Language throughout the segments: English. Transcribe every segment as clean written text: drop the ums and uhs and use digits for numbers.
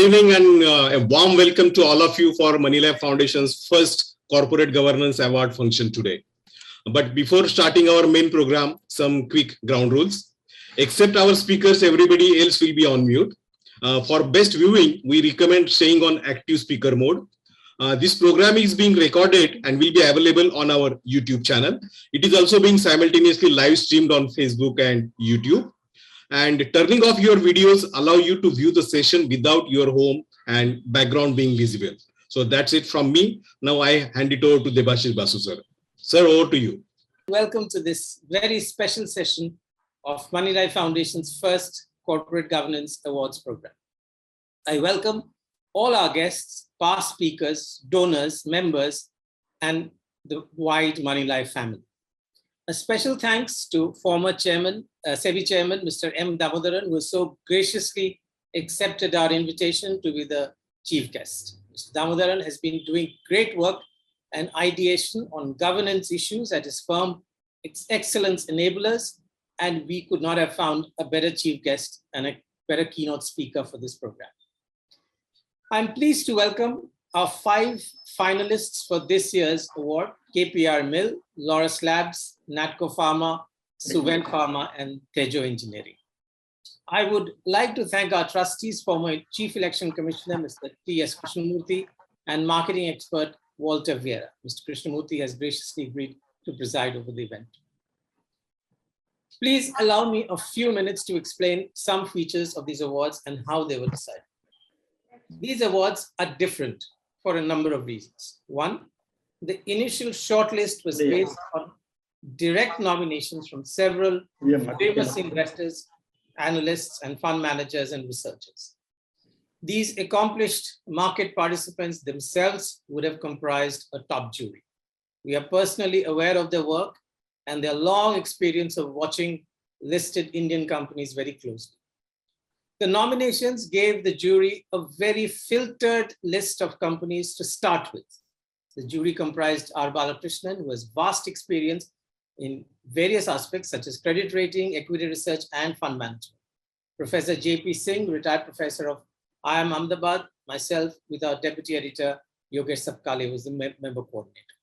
evening and a warm welcome to all of you for Moneylife Foundation's first Corporate Governance Award function today. But before starting our main program, some quick ground rules. Except our speakers, everybody else will be on mute. For best viewing, we recommend staying on active speaker mode. This program is being recorded and will be available on our YouTube channel. It is also being simultaneously live streamed on Facebook and YouTube. And turning off your videos allow you to view the session without your home and background being visible. So that's it from me. Now I hand it over to Debashish Basu sir. Sir, over to you. Welcome to this very special session of Moneylife Foundation's first Corporate Governance Awards program. I welcome all our guests, past speakers, donors, members, and the wide Moneylife family. A special thanks to former chairman, SEBI chairman, Mr. M. Damodaran, who so graciously accepted our invitation to be the chief guest. Mr. Damodaran has been doing great work and ideation on governance issues at his firm, Excellence Enablers, and we could not have found a better chief guest and a better keynote speaker for this program. I'm pleased to welcome our 5 finalists for this year's award: KPR Mill, Laurus Labs, Natco Pharma, Suvent Pharma, and Tejo Engineering. I would like to thank our trustees, former Chief Election Commissioner, Mr. T.S. Krishnamurthy, and marketing expert, Walter Vieira. Mr. Krishnamurthy has graciously agreed to preside over the event. Please allow me a few minutes to explain some features of these awards and how they were decided. These awards are different for a number of reasons. One, the initial shortlist was based on direct nominations from several famous investors, analysts, and fund managers and researchers. These accomplished market participants themselves would have comprised a top jury. We are personally aware of their work and their long experience of watching listed Indian companies very closely. The nominations gave the jury a very filtered list of companies to start with. The jury comprised R. Balakrishnan, who has vast experience in various aspects such as credit rating, equity research, and fund management. Professor J.P. Singh, retired professor of IIM Ahmedabad, myself with our deputy editor, Yogesh Sapkale, was the member coordinator.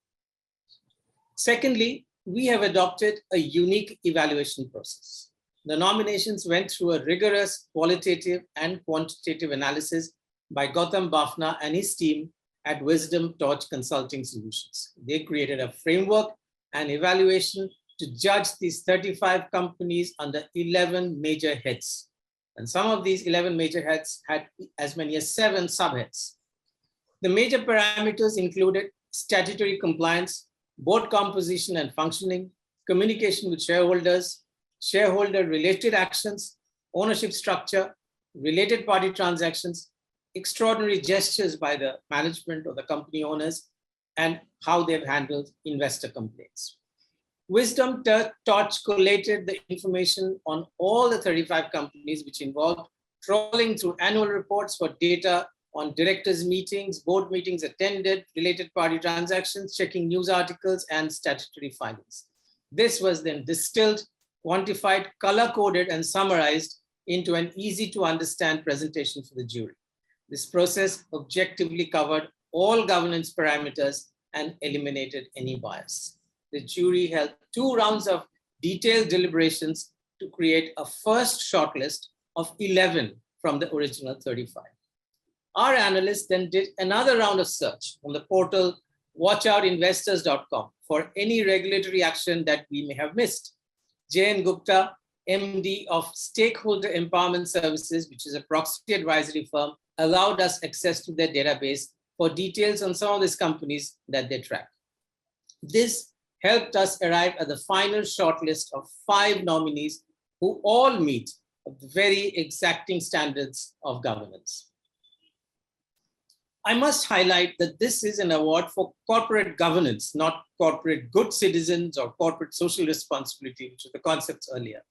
Secondly, we have adopted a unique evaluation process. The nominations went through a rigorous qualitative and quantitative analysis by Gautam Bafna and his team at Wisdom Torch Consulting Solutions. They created a framework and evaluation to judge these 35 companies under 11 major heads. And some of these 11 major heads had as many as 7 subheads. The major parameters included statutory compliance, board composition and functioning, communication with shareholders, shareholder-related actions, ownership structure, related party transactions, extraordinary gestures by the management or the company owners, and how they've handled investor complaints. Wisdom Torch collated the information on all the 35 companies, which involved trawling through annual reports for data on directors' meetings, board meetings attended, related party transactions, checking news articles, and statutory filings. This was then distilled, quantified, color-coded, and summarized into an easy-to-understand presentation for the jury. This process objectively covered all governance parameters and eliminated any bias. The jury held 2 rounds of detailed deliberations to create a first shortlist of 11 from the original 35. Our analysts then did another round of search on the portal watchoutinvestors.com for any regulatory action that we may have missed. Jayan Gupta, MD of Stakeholder Empowerment Services, which is a proxy advisory firm, allowed us access to their database for details on some of these companies that they track. This helped us arrive at the final shortlist of 5 nominees who all meet the very exacting standards of governance. I must highlight that this is an award for corporate governance, not corporate good citizens or corporate social responsibility, which were the concepts earlier.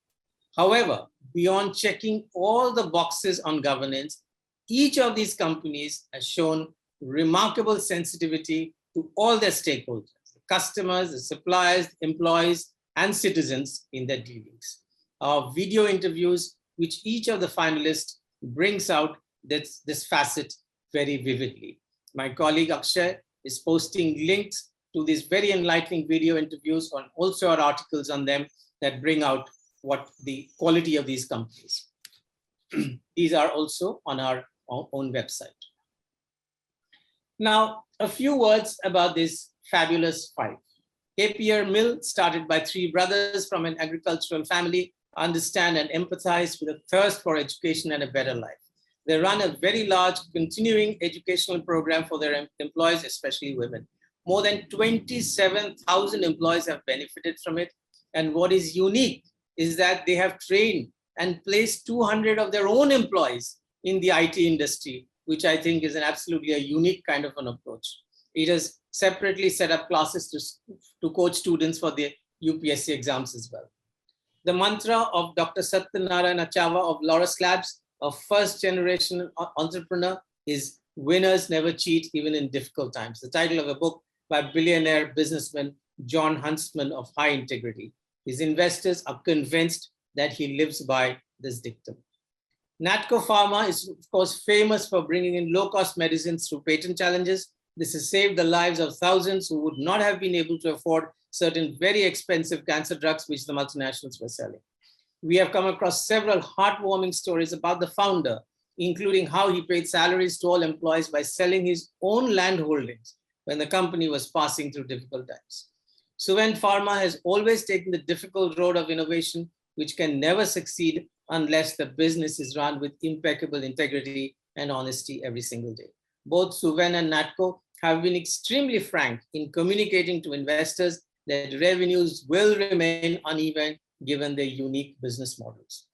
However, beyond checking all the boxes on governance, each of these companies has shown remarkable sensitivity to all their stakeholders, the customers, the suppliers, employees, and citizens in their dealings. Our video interviews, which each of the finalists brings out, this facet very vividly. My colleague Akshay is posting links to these very enlightening video interviews and also our articles on them that bring out what the quality of these companies. These are also on our own website. Now, a few words about this fabulous five. Napier Mill, started by three brothers from an agricultural family, understand and empathize with a thirst for education and a better life. They run a very large continuing educational program for their employees, especially women. More than 27,000 employees have benefited from it. And what is unique is that they have trained and placed 200 of their own employees in the IT industry, which I think is an absolutely a unique kind of an approach. It has separately set up classes to coach students for the UPSC exams as well. The mantra of Dr. Satyanarayana Chava of Laurus Labs, a first generation entrepreneur, is winners never cheat even in difficult times. The title of a book by billionaire businessman John Huntsman of High Integrity. His investors are convinced that he lives by this dictum. Natco Pharma is, of course, famous for bringing in low-cost medicines through patent challenges. This has saved the lives of thousands who would not have been able to afford certain very expensive cancer drugs which the multinationals were selling. We have come across several heartwarming stories about the founder, including how he paid salaries to all employees by selling his own land holdings when the company was passing through difficult times. Suven Pharma has always taken the difficult road of innovation, which can never succeed unless the business is run with impeccable integrity and honesty every single day. Both Suven and Natco have been extremely frank in communicating to investors that revenues will remain uneven given their unique business models.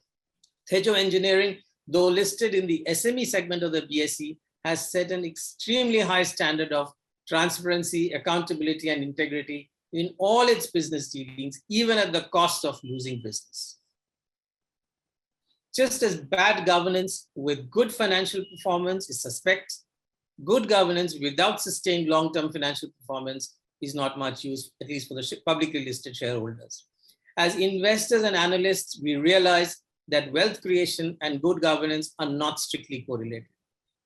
Tejo Engineering, though listed in the SME segment of the BSE, has set an extremely high standard of transparency, accountability, and integrity in all its business dealings, even at the cost of losing business. Just as bad governance with good financial performance is suspect, good governance without sustained long-term financial performance is not much use, at least for the publicly listed shareholders. As investors and analysts, we realize that wealth creation and good governance are not strictly correlated.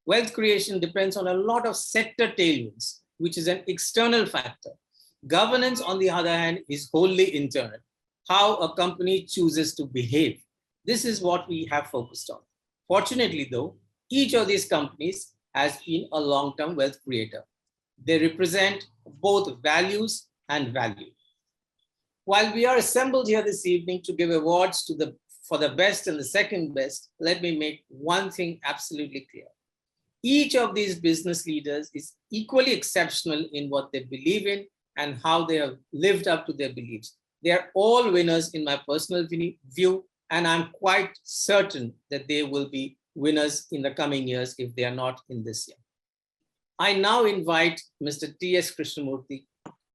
Wealth creation depends on a lot of sector tailwinds, which is an external factor. Governance, on the other hand, is wholly internal. How a company chooses to behave. This is what we have focused on. Fortunately, though, each of these companies has been a long-term wealth creator. They represent both values and value. While we are assembled here this evening to give awards for the best and the second best, let me make one thing absolutely clear. Each of these business leaders is equally exceptional in what they believe in and how they have lived up to their beliefs. They are all winners in my personal view, and I'm quite certain that they will be winners in the coming years if they are not in this year. I now invite Mr. T.S. Krishnamurthy,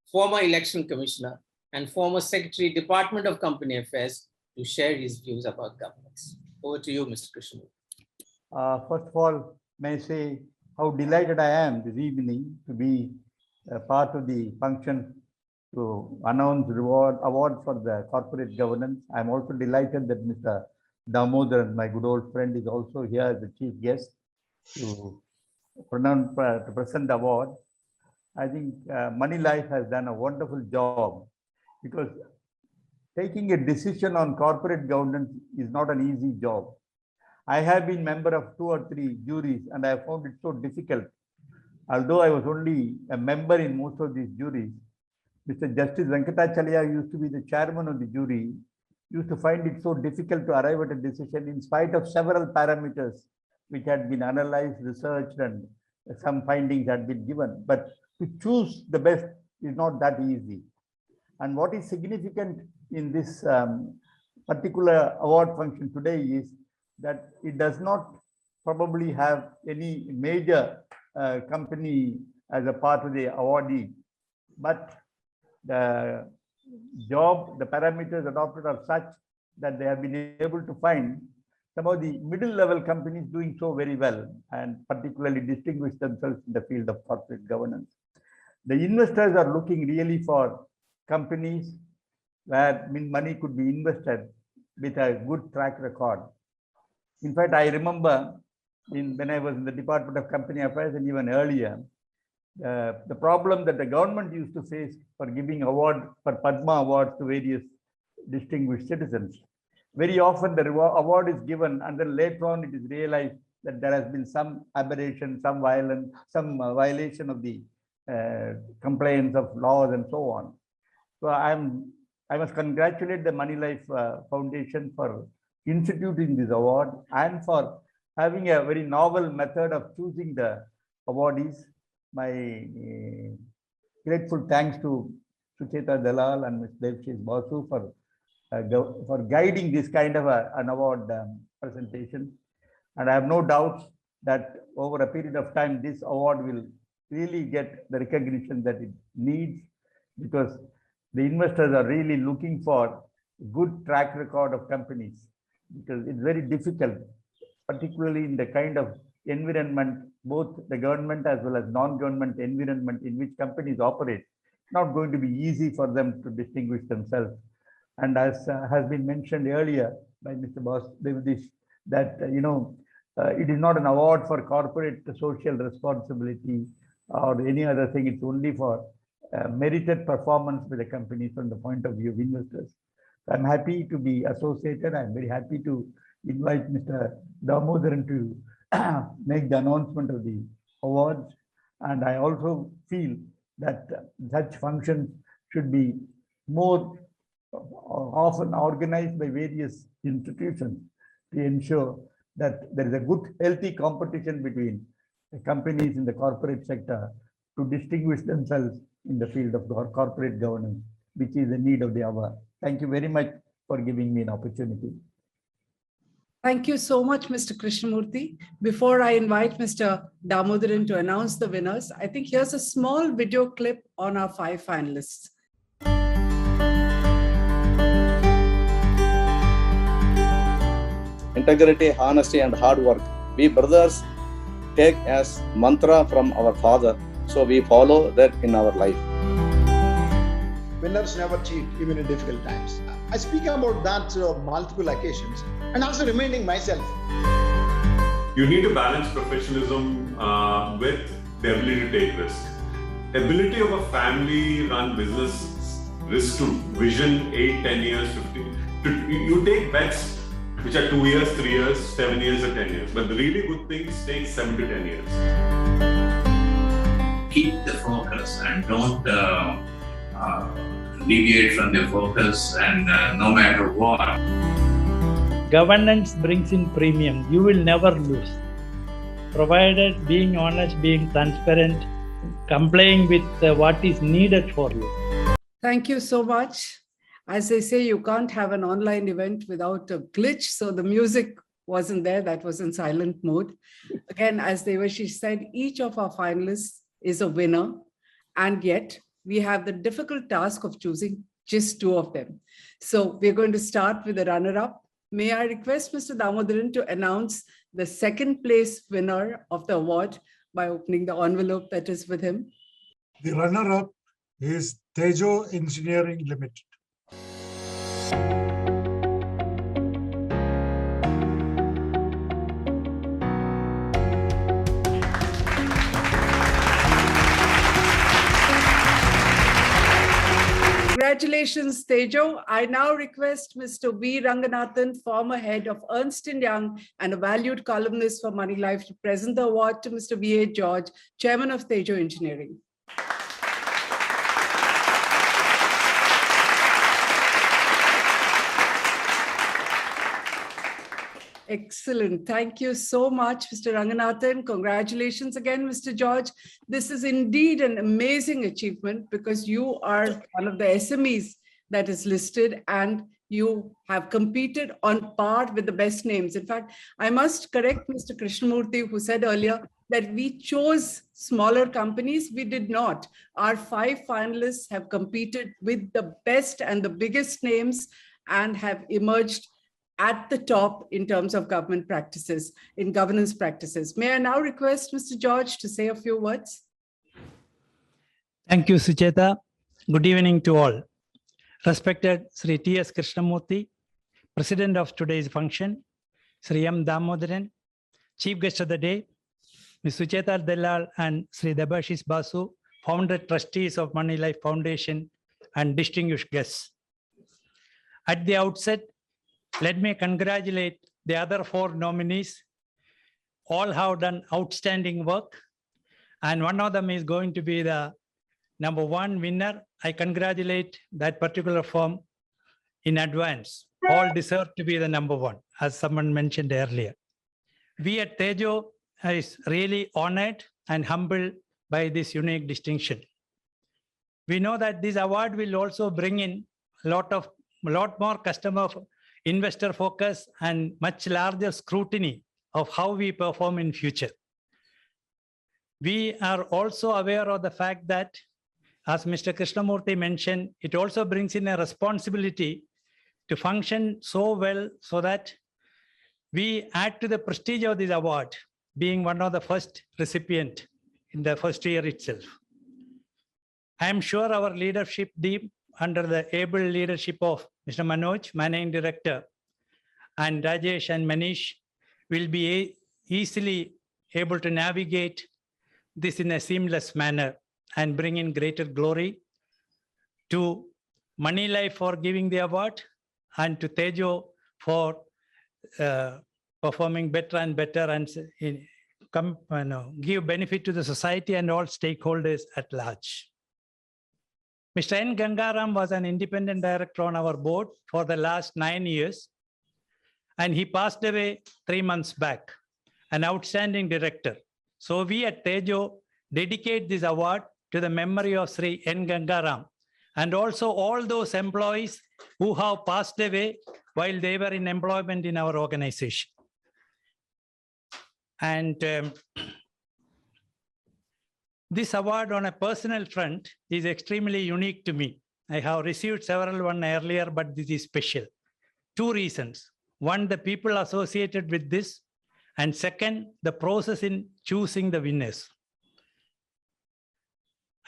former election commissioner and former Secretary, Department of Company Affairs, to share his views about governance. Over to you, Mr. Krishnamurthy. First of all, may I say how delighted I am this evening to be part of the function to announce award for the corporate governance. I'm also delighted that Mr. Damodaran, my good old friend, is also here as the chief guest to present the award. I think Moneylife has done a wonderful job, because taking a decision on corporate governance is not an easy job. I have been member of 2 or 3 juries, and I found it so difficult. Although I was only a member in most of these juries, Mr. Justice Venkatachalya used to be the chairman of the jury, used to find it so difficult to arrive at a decision in spite of several parameters which had been analyzed, researched, and some findings had been given. But to choose the best is not that easy. And what is significant in this particular award function today is that it does not probably have any major company as a part of the awardee, but the job, the parameters adopted are such that they have been able to find some of the middle level companies doing so very well and particularly distinguish themselves in the field of corporate governance. The investors are looking really for companies where money could be invested with a good track record. In fact, I remember when I was in the Department of Company Affairs and even earlier, the problem that the government used to face for giving award for Padma awards to various distinguished citizens. Very often the award is given and then later on it is realized that there has been some aberration, some violence, some violation of the compliance of laws and so on. So I must congratulate the Moneylife Foundation for instituting this award and for having a very novel method of choosing the awardees. My grateful thanks to Sucheta Dalal and Ms. Devshis Basu for guiding this kind of an award presentation. And I have no doubts that over a period of time, this award will really get the recognition that it needs, because the investors are really looking for a good track record of companies, because it's very difficult, particularly in the kind of environment, both the government as well as non-government environment in which companies operate. It's not going to be easy for them to distinguish themselves. And as has been mentioned earlier by Mr. Devdish, that it is not an award for corporate social responsibility or any other thing. It's only for merited performance with the company from the point of view of investors. So I'm happy to be associated. I'm very happy to invite Mr. Damodaran to make the announcement of the awards. And I also feel that such functions should be more often organized by various institutions to ensure that there is a good, healthy competition between the companies in the corporate sector to distinguish themselves in the field of corporate governance, which is the need of the hour. Thank you very much for giving me an opportunity. Thank you so much, Mr. Krishnamurthy. Before I invite Mr. Damodaran to announce the winners, I think here's a small video clip on our 5 finalists. Integrity, honesty, and hard work. We brothers take as mantra from our father, so we follow that in our life. Winners never cheat, even in difficult times. I speak about that on multiple occasions and also reminding myself. You need to balance professionalism with the ability to take risk. Ability of a family-run business, risk to vision 8, 10 years, 15. You take bets which are 2 years, 3 years, 7 years, or 10 years. But the really good things take 7 to 10 years. Keep the focus and don't deviate from the focus, and no matter what. Governance brings in premium. You will never lose, provided being honest, being transparent, complying with what is needed for you. Thank you so much. As they say, you can't have an online event without a glitch. So the music wasn't there. That was in silent mode. Again, as Devashi said, each of our finalists is a winner. And yet we have the difficult task of choosing just 2 of them. So we're going to start with the runner-up. May I request Mr. Damodaran to announce the 2nd place winner of the award by opening the envelope that is with him. The runner-up is Tejo Engineering Limited. Congratulations, Tejo. I now request Mr. V. Ranganathan, former head of Ernst & Young and a valued columnist for Moneylife, to present the award to Mr. V.A. George, Chairman of Tejo Engineering. Excellent. Thank you so much, Mr. Ranganathan. Congratulations again, Mr. George. This is indeed an amazing achievement because you are one of the SMEs that is listed and you have competed on par with the best names. In fact, I must correct Mr. Krishnamurthy, who said earlier that we chose smaller companies. We did not. Our 5 finalists have competed with the best and the biggest names and have emerged at the top in terms of government practices, in governance practices. May I now request Mr. George to say a few words? Thank you, Sucheta. Good evening to all. Respected Sri T.S. Krishnamurthy, President of today's function, Sri M. Damodaran, chief guest of the day, Ms. Sucheta Dalal and Sri Debashis Basu, founder trustees of Moneylife Foundation, and distinguished guests. At the outset, let me congratulate the other 4 nominees. All have done outstanding work, and one of them is going to be the #1 winner. I congratulate that particular firm in advance. All deserve to be the #1, as someone mentioned earlier. We at Tejo is really honored and humbled by this unique distinction. We know that this award will also bring in a lot more customer investor focus and much larger scrutiny of how we perform in future. We are also aware of the fact that, as Mr. Krishnamurthy mentioned, it also brings in a responsibility to function so well so that we add to the prestige of this award, being one of the first recipient in the first year itself. I am sure our leadership team, under the able leadership of Mr. Manoj, Managing Director, and Rajesh and Manish, will be easily able to navigate this in a seamless manner and bring in greater glory to Moneylife for giving the award and to Tejo for performing better and better and give benefit to the society and all stakeholders at large. Mr. N. Gangaram was an independent director on our board for the last 9 years, and he passed away 3 months back, an outstanding director. So we at Tejo dedicate this award to the memory of Sri N. Gangaram and also all those employees who have passed away while they were in employment in our organization. And this award on a personal front is extremely unique to me. I have received several ones earlier, but this is special. 2 reasons. One, the people associated with this, and second, the process in choosing the winners.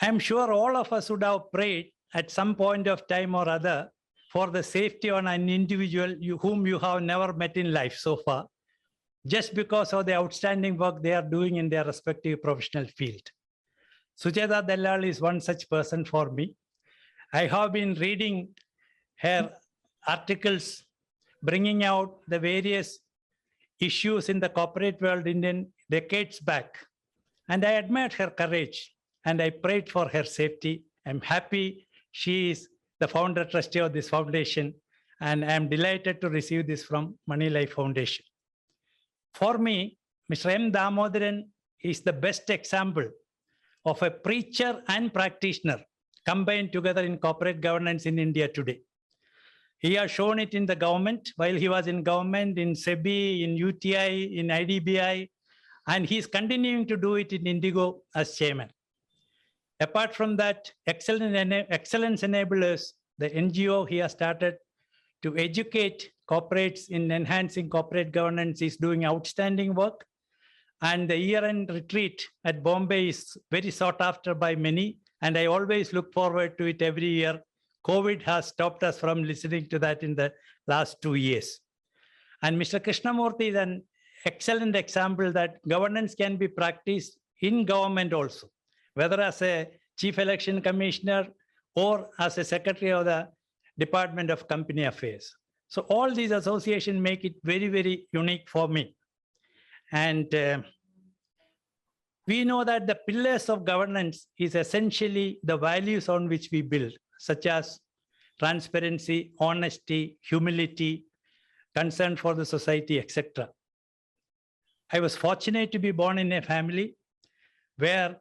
I am sure all of us would have prayed at some point of time or other for the safety of an individual whom you have never met in life so far, just because of the outstanding work they are doing in their respective professional field. Sucheta Dalal is one such person for me. I have been reading her articles, bringing out the various issues in the corporate world in decades back. And I admired her courage and I prayed for her safety. I'm happy she is the founder trustee of this foundation, and I'm delighted to receive this from Moneylife Foundation. For me, Mr. M. Damodaran is the best example of a preacher and practitioner combined together in corporate governance in India today. He has shown it in the government while he was in government, in SEBI, in UTI, in IDBI, and he's continuing to do it in Indigo as chairman. Apart from that, Excellence Enablers, the NGO he has started to educate corporates in enhancing corporate governance, is doing outstanding work. And the year-end retreat at Bombay is very sought after by many. And I always look forward to it every year. COVID has stopped us from listening to that in the last 2 years. And Mr. Krishnamurthy is an excellent example that governance can be practiced in government also, whether as a chief election commissioner or as a secretary of the Department of Company Affairs. So all these associations make it very, very unique for me. And we know that the pillars of governance is essentially the values on which we build, such as transparency, honesty, humility, concern for the society, etc. I was fortunate to be born in a family where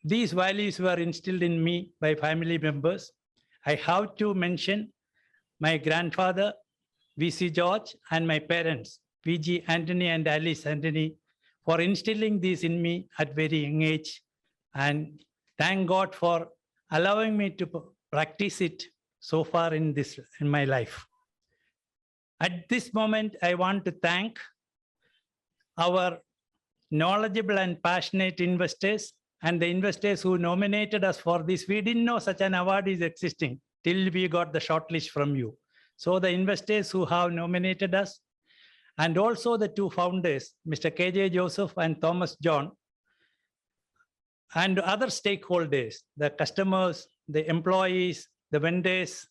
these values were instilled in me by family members. I have to mention my grandfather, V.C. George, and my parents, V.G. Anthony and Alice Anthony, for instilling these in me at very young age. And thank God for allowing me to practice it so far in my life. At this moment, I want to thank our knowledgeable and passionate investors and the investors who nominated us for this. We didn't know such an award is existing till we got the shortlist from you. So the investors who have nominated us, and also the two founders, Mr. KJ Joseph and Thomas John, and other stakeholders, the customers, the employees, the vendors,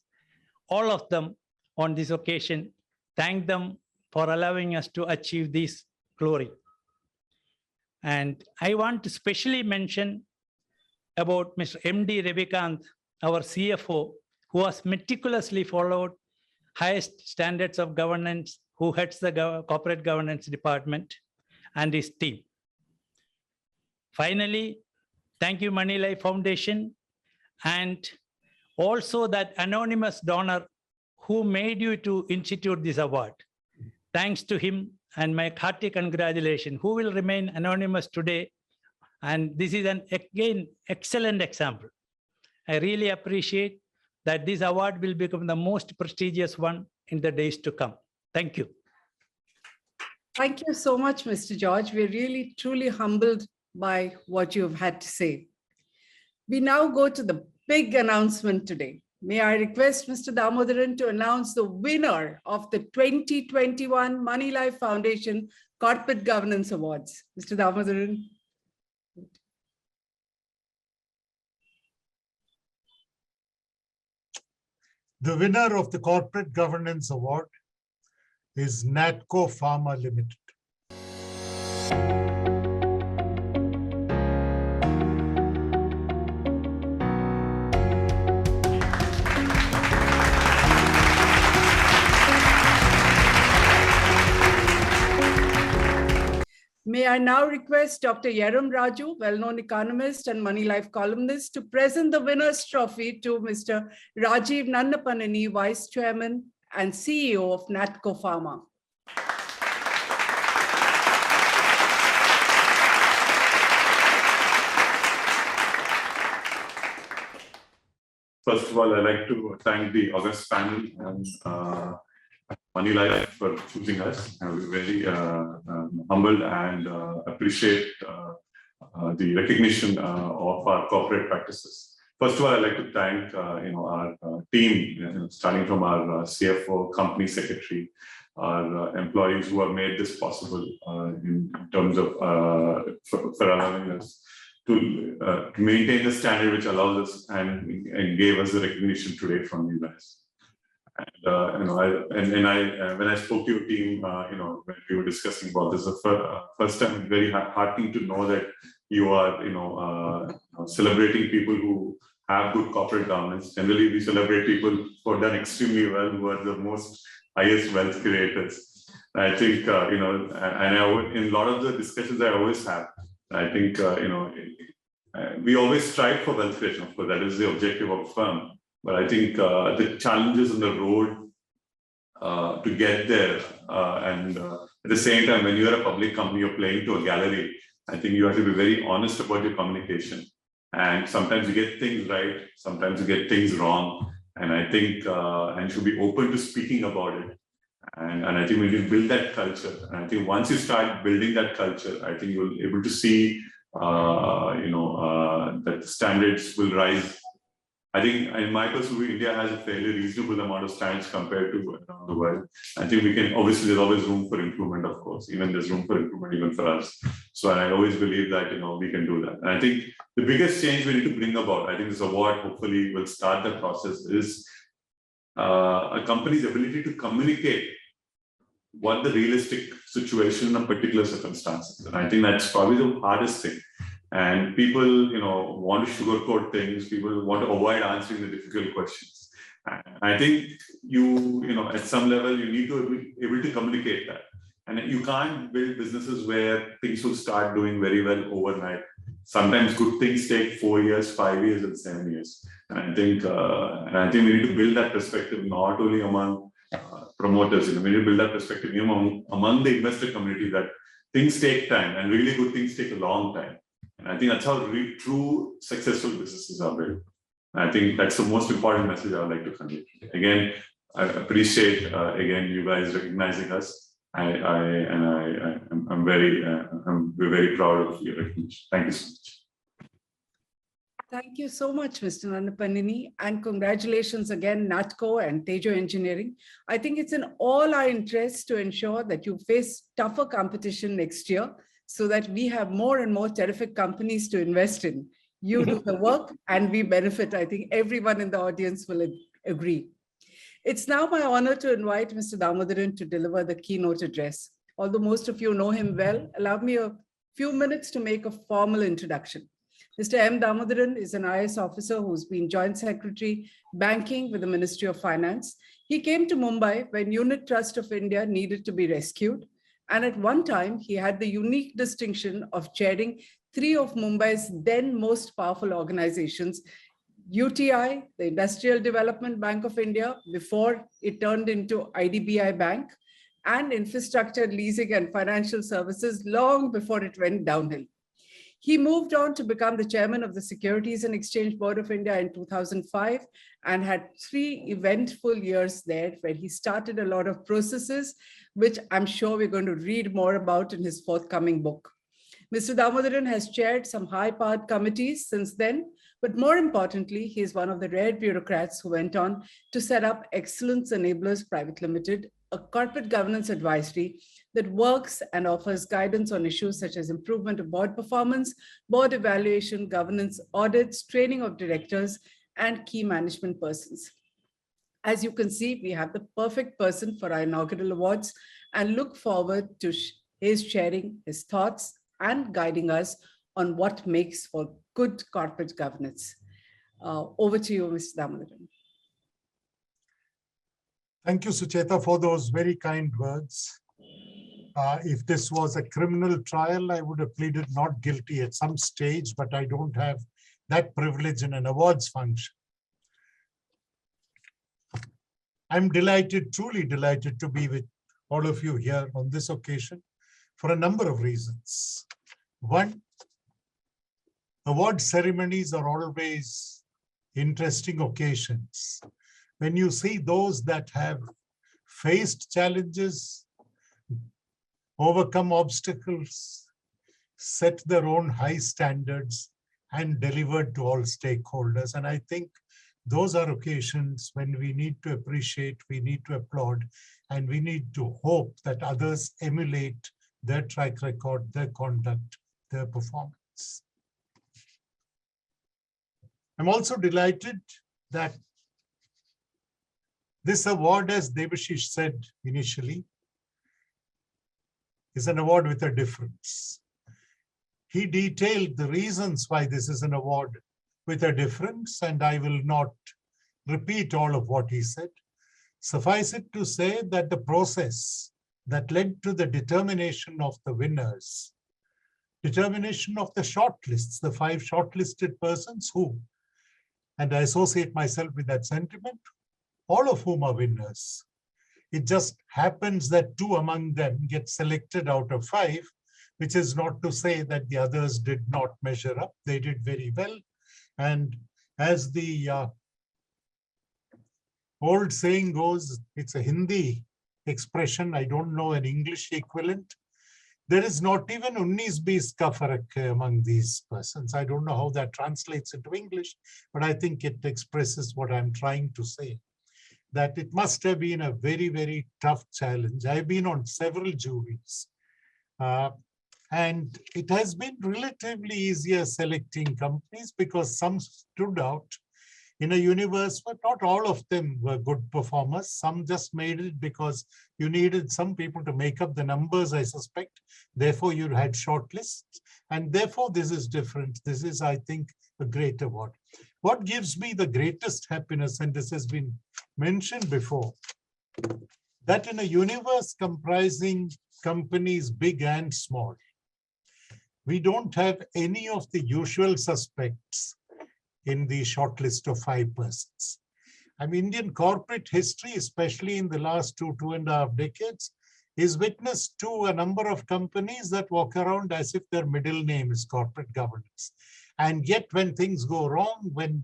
all of them on this occasion, thank them for allowing us to achieve this glory. And I want to specially mention about Mr. MD Ravikant, our CFO, who has meticulously followed highest standards of governance, who heads the corporate governance department, and his team. Finally, thank you, Moneylife Foundation, and also that anonymous donor who made you to institute this award. Thanks to him and my hearty congratulations, who will remain anonymous today. And this is an, again, excellent example. I really appreciate that this award will become the most prestigious one in the days to come. Thank you. Thank you so much, Mr. George. We're really, truly humbled by what you have had to say. We now go to the big announcement today. May I request Mr. Damodaran to announce the winner of the 2021 Moneylife Foundation Corporate Governance Awards. Mr. Damodaran. The winner of the Corporate Governance Award is Natco Pharma Limited. May I now request Dr. Yeram Raju, well-known economist and Moneylife columnist, to present the winner's trophy to Mr. Rajiv Nannapanani, Vice Chairman and CEO of Natco Pharma. First of all, I'd like to thank the August panel and Moneylife for choosing us. We're very humbled and appreciate the recognition of our corporate practices. First of all, I'd like to thank our team, starting from our CFO, company secretary, our employees who have made this possible in terms of for allowing us to maintain the standard which allows us and gave us the recognition today from you guys. And when I spoke to your team, when we were discussing about this, the first time, it's very heartening to know that you are, celebrating people who have good corporate governance. Generally, we celebrate people who have done extremely well, who are the most highest wealth creators. I think, in a lot of the discussions I always have, I think, we always strive for wealth creation. Of course, that is the objective of a firm. But I think the challenges on the road to get there, and at the same time, when you're a public company, you're playing to a gallery, I think you have to be very honest about your communication. And sometimes you get things right, sometimes you get things wrong. And I think, and should be open to speaking about it. And I think we need to build that culture. And I think once you start building that culture, I think you'll be able to see, that the standards will rise. I think in my personal view, India has a fairly reasonable amount of standards compared to around the world. I think we can, obviously there's always room for improvement, of course, even there's room for improvement even for us. So I always believe that, we can do that. And I think the biggest change we need to bring about, I think this award hopefully will start the process, is a company's ability to communicate what the realistic situation in a particular circumstances. And I think that's probably the hardest thing. And people, want to sugarcoat things. People want to avoid answering the difficult questions. And I think at some level, you need to be able to communicate that. And you can't build businesses where things will start doing very well overnight. Sometimes good things take 4 years, 5 years, and 7 years. And I think we need to build that perspective not only among promoters. We need to build that perspective among the investor community that things take time, and really good things take a long time. And I think that's how true successful businesses are built. And I think that's the most important message I would like to convey. Again, I appreciate you guys recognizing us. We're very proud of your recognition. Thank you so much. Thank you so much, Mr. Nannapanini, and congratulations again, NATCO and Tejo Engineering. I think it's in all our interests to ensure that you face tougher competition next year so that we have more and more terrific companies to invest in. You do the work and we benefit. I think everyone in the audience will agree. It's now my honor to invite Mr. Damodaran to deliver the keynote address. Although most of you know him well, allow me a few minutes to make a formal introduction. Mr. M. Damodaran is an IAS officer who's been Joint Secretary, Banking with the Ministry of Finance. He came to Mumbai when Unit Trust of India needed to be rescued. And at one time, he had the unique distinction of chairing three of Mumbai's then most powerful organizations, UTI, the Industrial Development Bank of India, before it turned into IDBI Bank, and Infrastructure Leasing and Financial Services long before it went downhill. He moved on to become the chairman of the Securities and Exchange Board of India in 2005 and had 3 eventful years there where he started a lot of processes, which I'm sure we're going to read more about in his forthcoming book. Mr. Damodaran has chaired some high-powered committees since then, but more importantly, he is one of the rare bureaucrats who went on to set up Excellence Enablers Private Limited, a corporate governance advisory that works and offers guidance on issues such as improvement of board performance, board evaluation, governance, audits, training of directors, and key management persons. As you can see, we have the perfect person for our inaugural awards and look forward to his sharing his thoughts and guiding us on what makes for good corporate governance. Over to you, Mr. Damodaran. Thank you, Sucheta, for those very kind words. If this was a criminal trial, I would have pleaded not guilty at some stage, but I don't have that privilege in an awards function. I'm delighted, truly delighted to be with all of you here on this occasion for a number of reasons. One, award ceremonies are always interesting occasions. When you see those that have faced challenges, overcome obstacles, set their own high standards, and delivered to all stakeholders. And I think those are occasions when we need to appreciate, we need to applaud, and we need to hope that others emulate their track record, their conduct, their performance. I'm also delighted that this award, as Debashish said initially, is an award with a difference. He detailed the reasons why this is an award with a difference, and I will not repeat all of what he said. Suffice it to say that the process that led to the determination of the winners, determination of the shortlists, the 5 shortlisted persons who, and I associate myself with that sentiment, all of whom are winners. It just happens that 2 among them get selected out of 5, which is not to say that the others did not measure up. They did very well. And as the old saying goes, it's a Hindi expression, I don't know an English equivalent. There is not even 19-20 ka farak among these persons. I don't know how that translates into English, but I think it expresses what I'm trying to say. That it must have been a very, very tough challenge. I've been on several juries, and it has been relatively easier selecting companies because some stood out in a universe where not all of them were good performers. Some just made it because you needed some people to make up the numbers, I suspect. Therefore, you had shortlists, and therefore this is different. This is, I think, a great award. What gives me the greatest happiness, and this has been mentioned before, that in a universe comprising companies big and small, we don't have any of the usual suspects in the shortlist of 5 persons. I mean, Indian corporate history, especially in the last 2.5 decades, is witness to a number of companies that walk around as if their middle name is corporate governance. And yet when things go wrong, when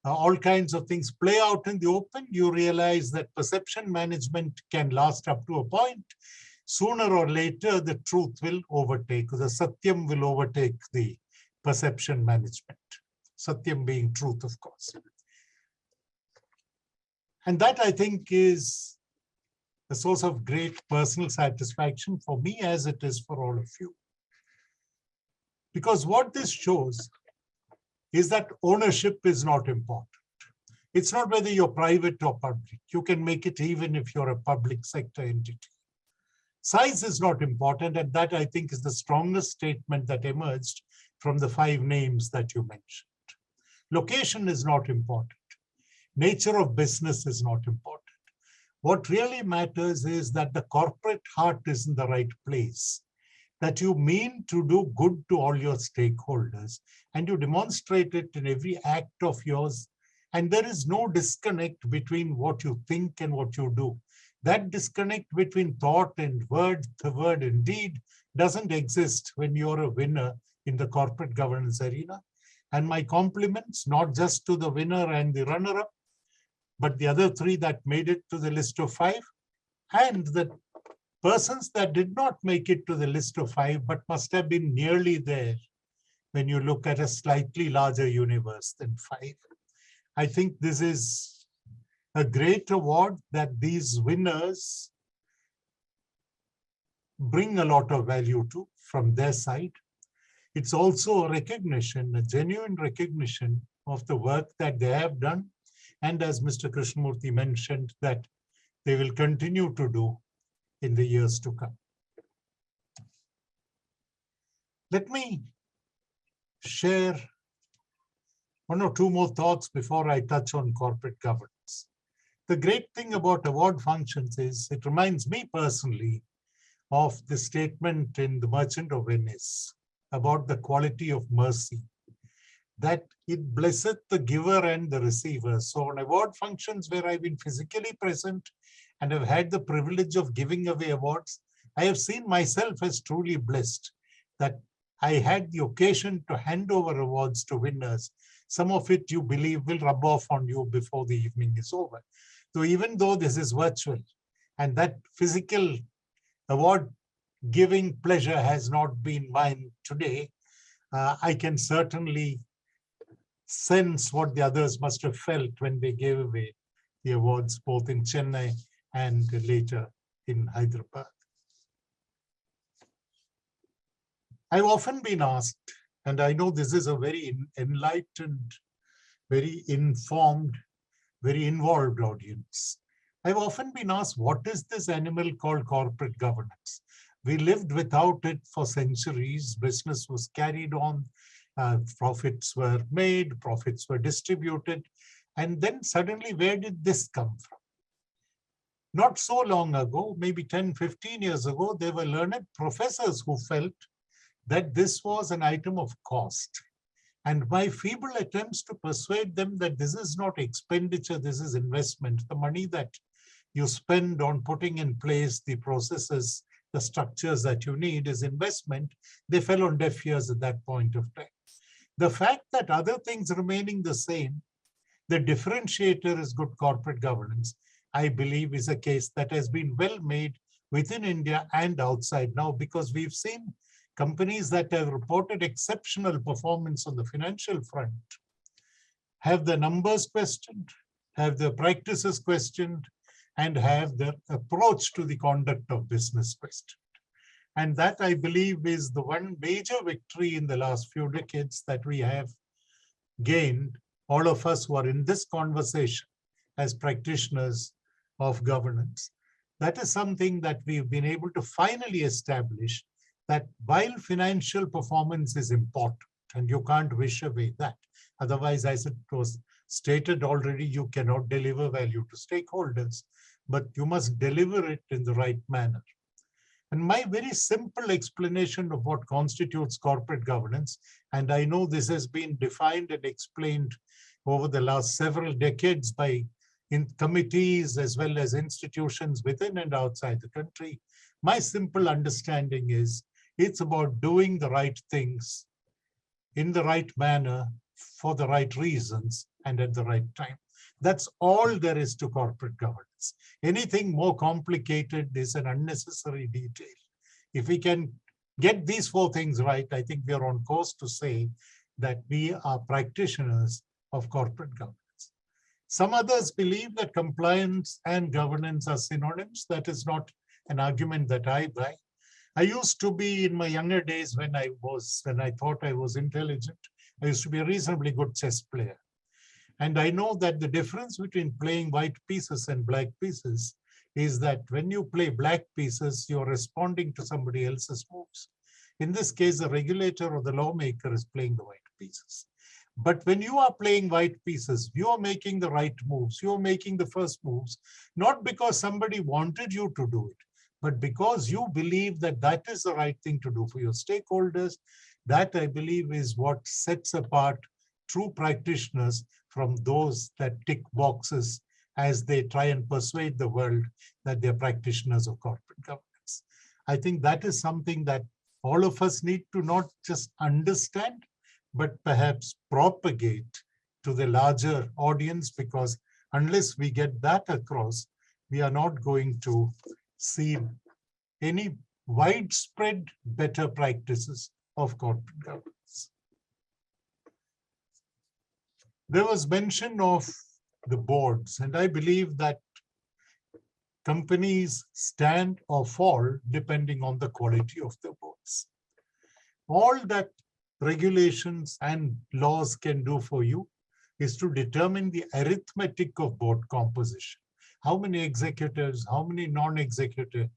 all kinds of things play out in the open, you realize that perception management can last up to a point. Sooner or later, the truth will overtake, the satyam will overtake the perception management. Satyam being truth, of course. And that, I think, is a source of great personal satisfaction for me, as it is for all of you. Because what this shows is that ownership is not important. It's not whether you're private or public. You can make it even if you're a public sector entity. Size is not important, and that, I think, is the strongest statement that emerged from the 5 names that you mentioned. Location is not important. Nature of business is not important. What really matters is that the corporate heart is in the right place, that you mean to do good to all your stakeholders, and you demonstrate it in every act of yours. And there is no disconnect between what you think and what you do. That disconnect between thought and word, the word and deed, doesn't exist when you're a winner in the corporate governance arena. And my compliments, not just to the winner and the runner-up, but the other 3 that made it to the list of 5, and the persons that did not make it to the list of 5, but must have been nearly there when you look at a slightly larger universe than 5. I think this is a great award that these winners bring a lot of value to from their side. It's also a recognition, a genuine recognition of the work that they have done. And as Mr. Krishnamurthy mentioned, that they will continue to do in the years to come. Let me share 1 or 2 more thoughts before I touch on corporate governance. The great thing about award functions is it reminds me personally of the statement in The Merchant of Venice about the quality of mercy, that it blesseth the giver and the receiver. So on award functions where I've been physically present and have had the privilege of giving away awards, I have seen myself as truly blessed that I had the occasion to hand over awards to winners. Some of it you believe will rub off on you before the evening is over. So even though this is virtual and that physical award giving pleasure has not been mine today, I can certainly sense what the others must have felt when they gave away the awards both in Chennai and later in Hyderabad. I've often been asked, and I know this is a very enlightened, very informed, very involved audience. I've often been asked, what is this animal called corporate governance? We lived without it for centuries. Business was carried on. Profits were made, profits were distributed. And then suddenly, where did this come from? Not so long ago, maybe 10, 15 years ago, there were learned professors who felt that this was an item of cost. And my feeble attempts to persuade them that this is not expenditure, this is investment. The money that you spend on putting in place the processes, the structures that you need is investment. They fell on deaf ears at that point of time. The fact that other things remaining the same, the differentiator is good corporate governance, I believe is a case that has been well made within India and outside now, because we've seen companies that have reported exceptional performance on the financial front have the numbers questioned, have the practices questioned, and have the approach to the conduct of business questioned. And that, I believe, is the one major victory in the last few decades that we have gained, all of us who are in this conversation as practitioners of governance. That is something that we've been able to finally establish, that while financial performance is important, and you can't wish away that, otherwise, as it was stated already, you cannot deliver value to stakeholders, but you must deliver it in the right manner. And my very simple explanation of what constitutes corporate governance, and I know this has been defined and explained over the last several decades by committees as well as institutions within and outside the country. My simple understanding is it's about doing the right things in the right manner for the right reasons and at the right time. That's all there is to corporate governance. Anything more complicated is an unnecessary detail. If we can get these 4 things right, I think we are on course to say that we are practitioners of corporate governance. Some others believe that compliance and governance are synonyms. That is not an argument that I buy. I used to be, in my younger days, when I thought I was intelligent, I used to be a reasonably good chess player. And I know that the difference between playing white pieces and black pieces is that when you play black pieces, you're responding to somebody else's moves. In this case, the regulator or the lawmaker is playing the white pieces. But when you are playing white pieces, you are making the right moves. You are making the first moves, not because somebody wanted you to do it, but because you believe that that is the right thing to do for your stakeholders. That, I believe, is what sets apart true practitioners from those that tick boxes as they try and persuade the world that they're practitioners of corporate governance. I think that is something that all of us need to not just understand, but perhaps propagate to the larger audience, because unless we get that across, we are not going to see any widespread better practices of corporate governance. There was mention of the boards, and I believe that companies stand or fall depending on the quality of the boards. All that regulations and laws can do for you is to determine the arithmetic of board composition. How many executives, how many non-executives,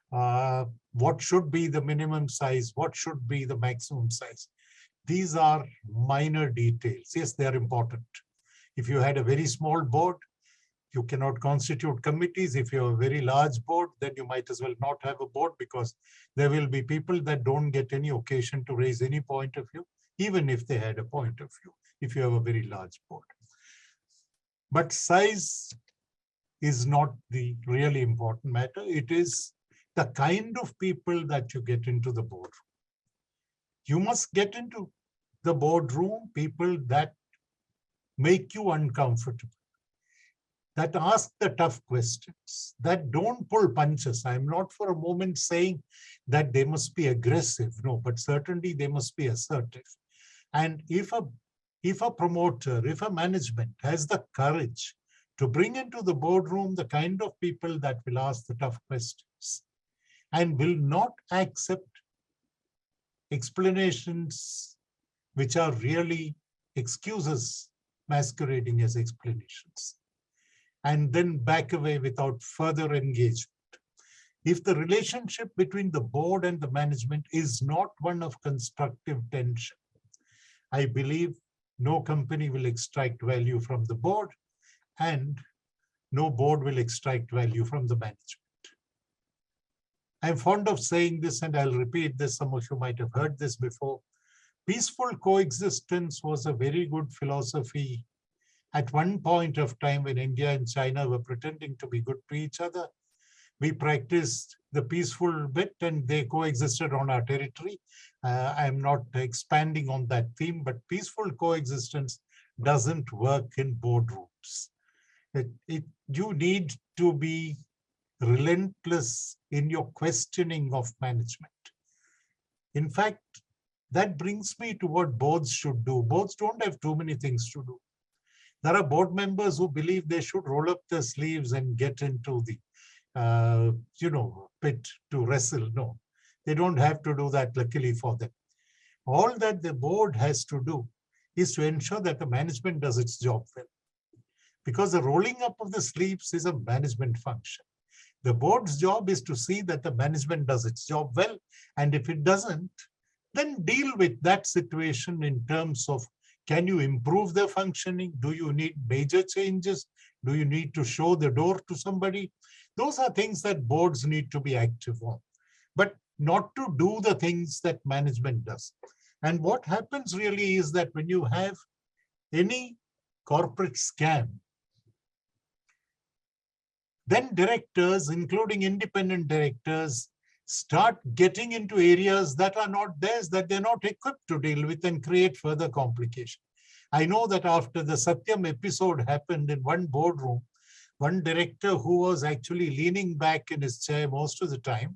what should be the minimum size, what should be the maximum size. These are minor details. Yes, they are important. If you had a very small board, you cannot constitute committees. If you have a very large board, then you might as well not have a board, because there will be people that don't get any occasion to raise any point of view, even if they had a point of view, if you have a very large board. But size is not the really important matter. It is the kind of people that you get into the boardroom. You must get into the boardroom people that make you uncomfortable, that ask the tough questions, that don't pull punches. I'm not for a moment saying that they must be aggressive, no, but certainly they must be assertive. And if a promoter, if a management has the courage to bring into the boardroom the kind of people that will ask the tough questions and will not accept explanations which are really excuses masquerading as explanations, and then back away without further engagement. If the relationship between the board and the management is not one of constructive tension, I believe no company will extract value from the board, and no board will extract value from the management. I'm fond of saying this, and I'll repeat this. Some of you might have heard this before. Peaceful coexistence was a very good philosophy at one point of time when India and China were pretending to be good to each other. We practiced the peaceful bit and they coexisted on our territory. I'm not expanding on that theme, but peaceful coexistence doesn't work in boardrooms. You need to be relentless in your questioning of management. In fact, that brings me to what boards should do. Boards don't have too many things to do. There are board members who believe they should roll up their sleeves and get into the pit to wrestle. No, they don't have to do that, luckily for them. All that the board has to do is to ensure that the management does its job well. Because the rolling up of the sleeves is a management function. The board's job is to see that the management does its job well. And if it doesn't, then deal with that situation in terms of, can you improve their functioning? Do you need major changes? Do you need to show the door to somebody? Those are things that boards need to be active on, but not to do the things that management does. And what happens really is that when you have any corporate scam, then directors, including independent directors, start getting into areas that are not theirs, that they're not equipped to deal with, and create further complication. I know that after the Satyam episode happened in one boardroom, one director who was actually leaning back in his chair most of the time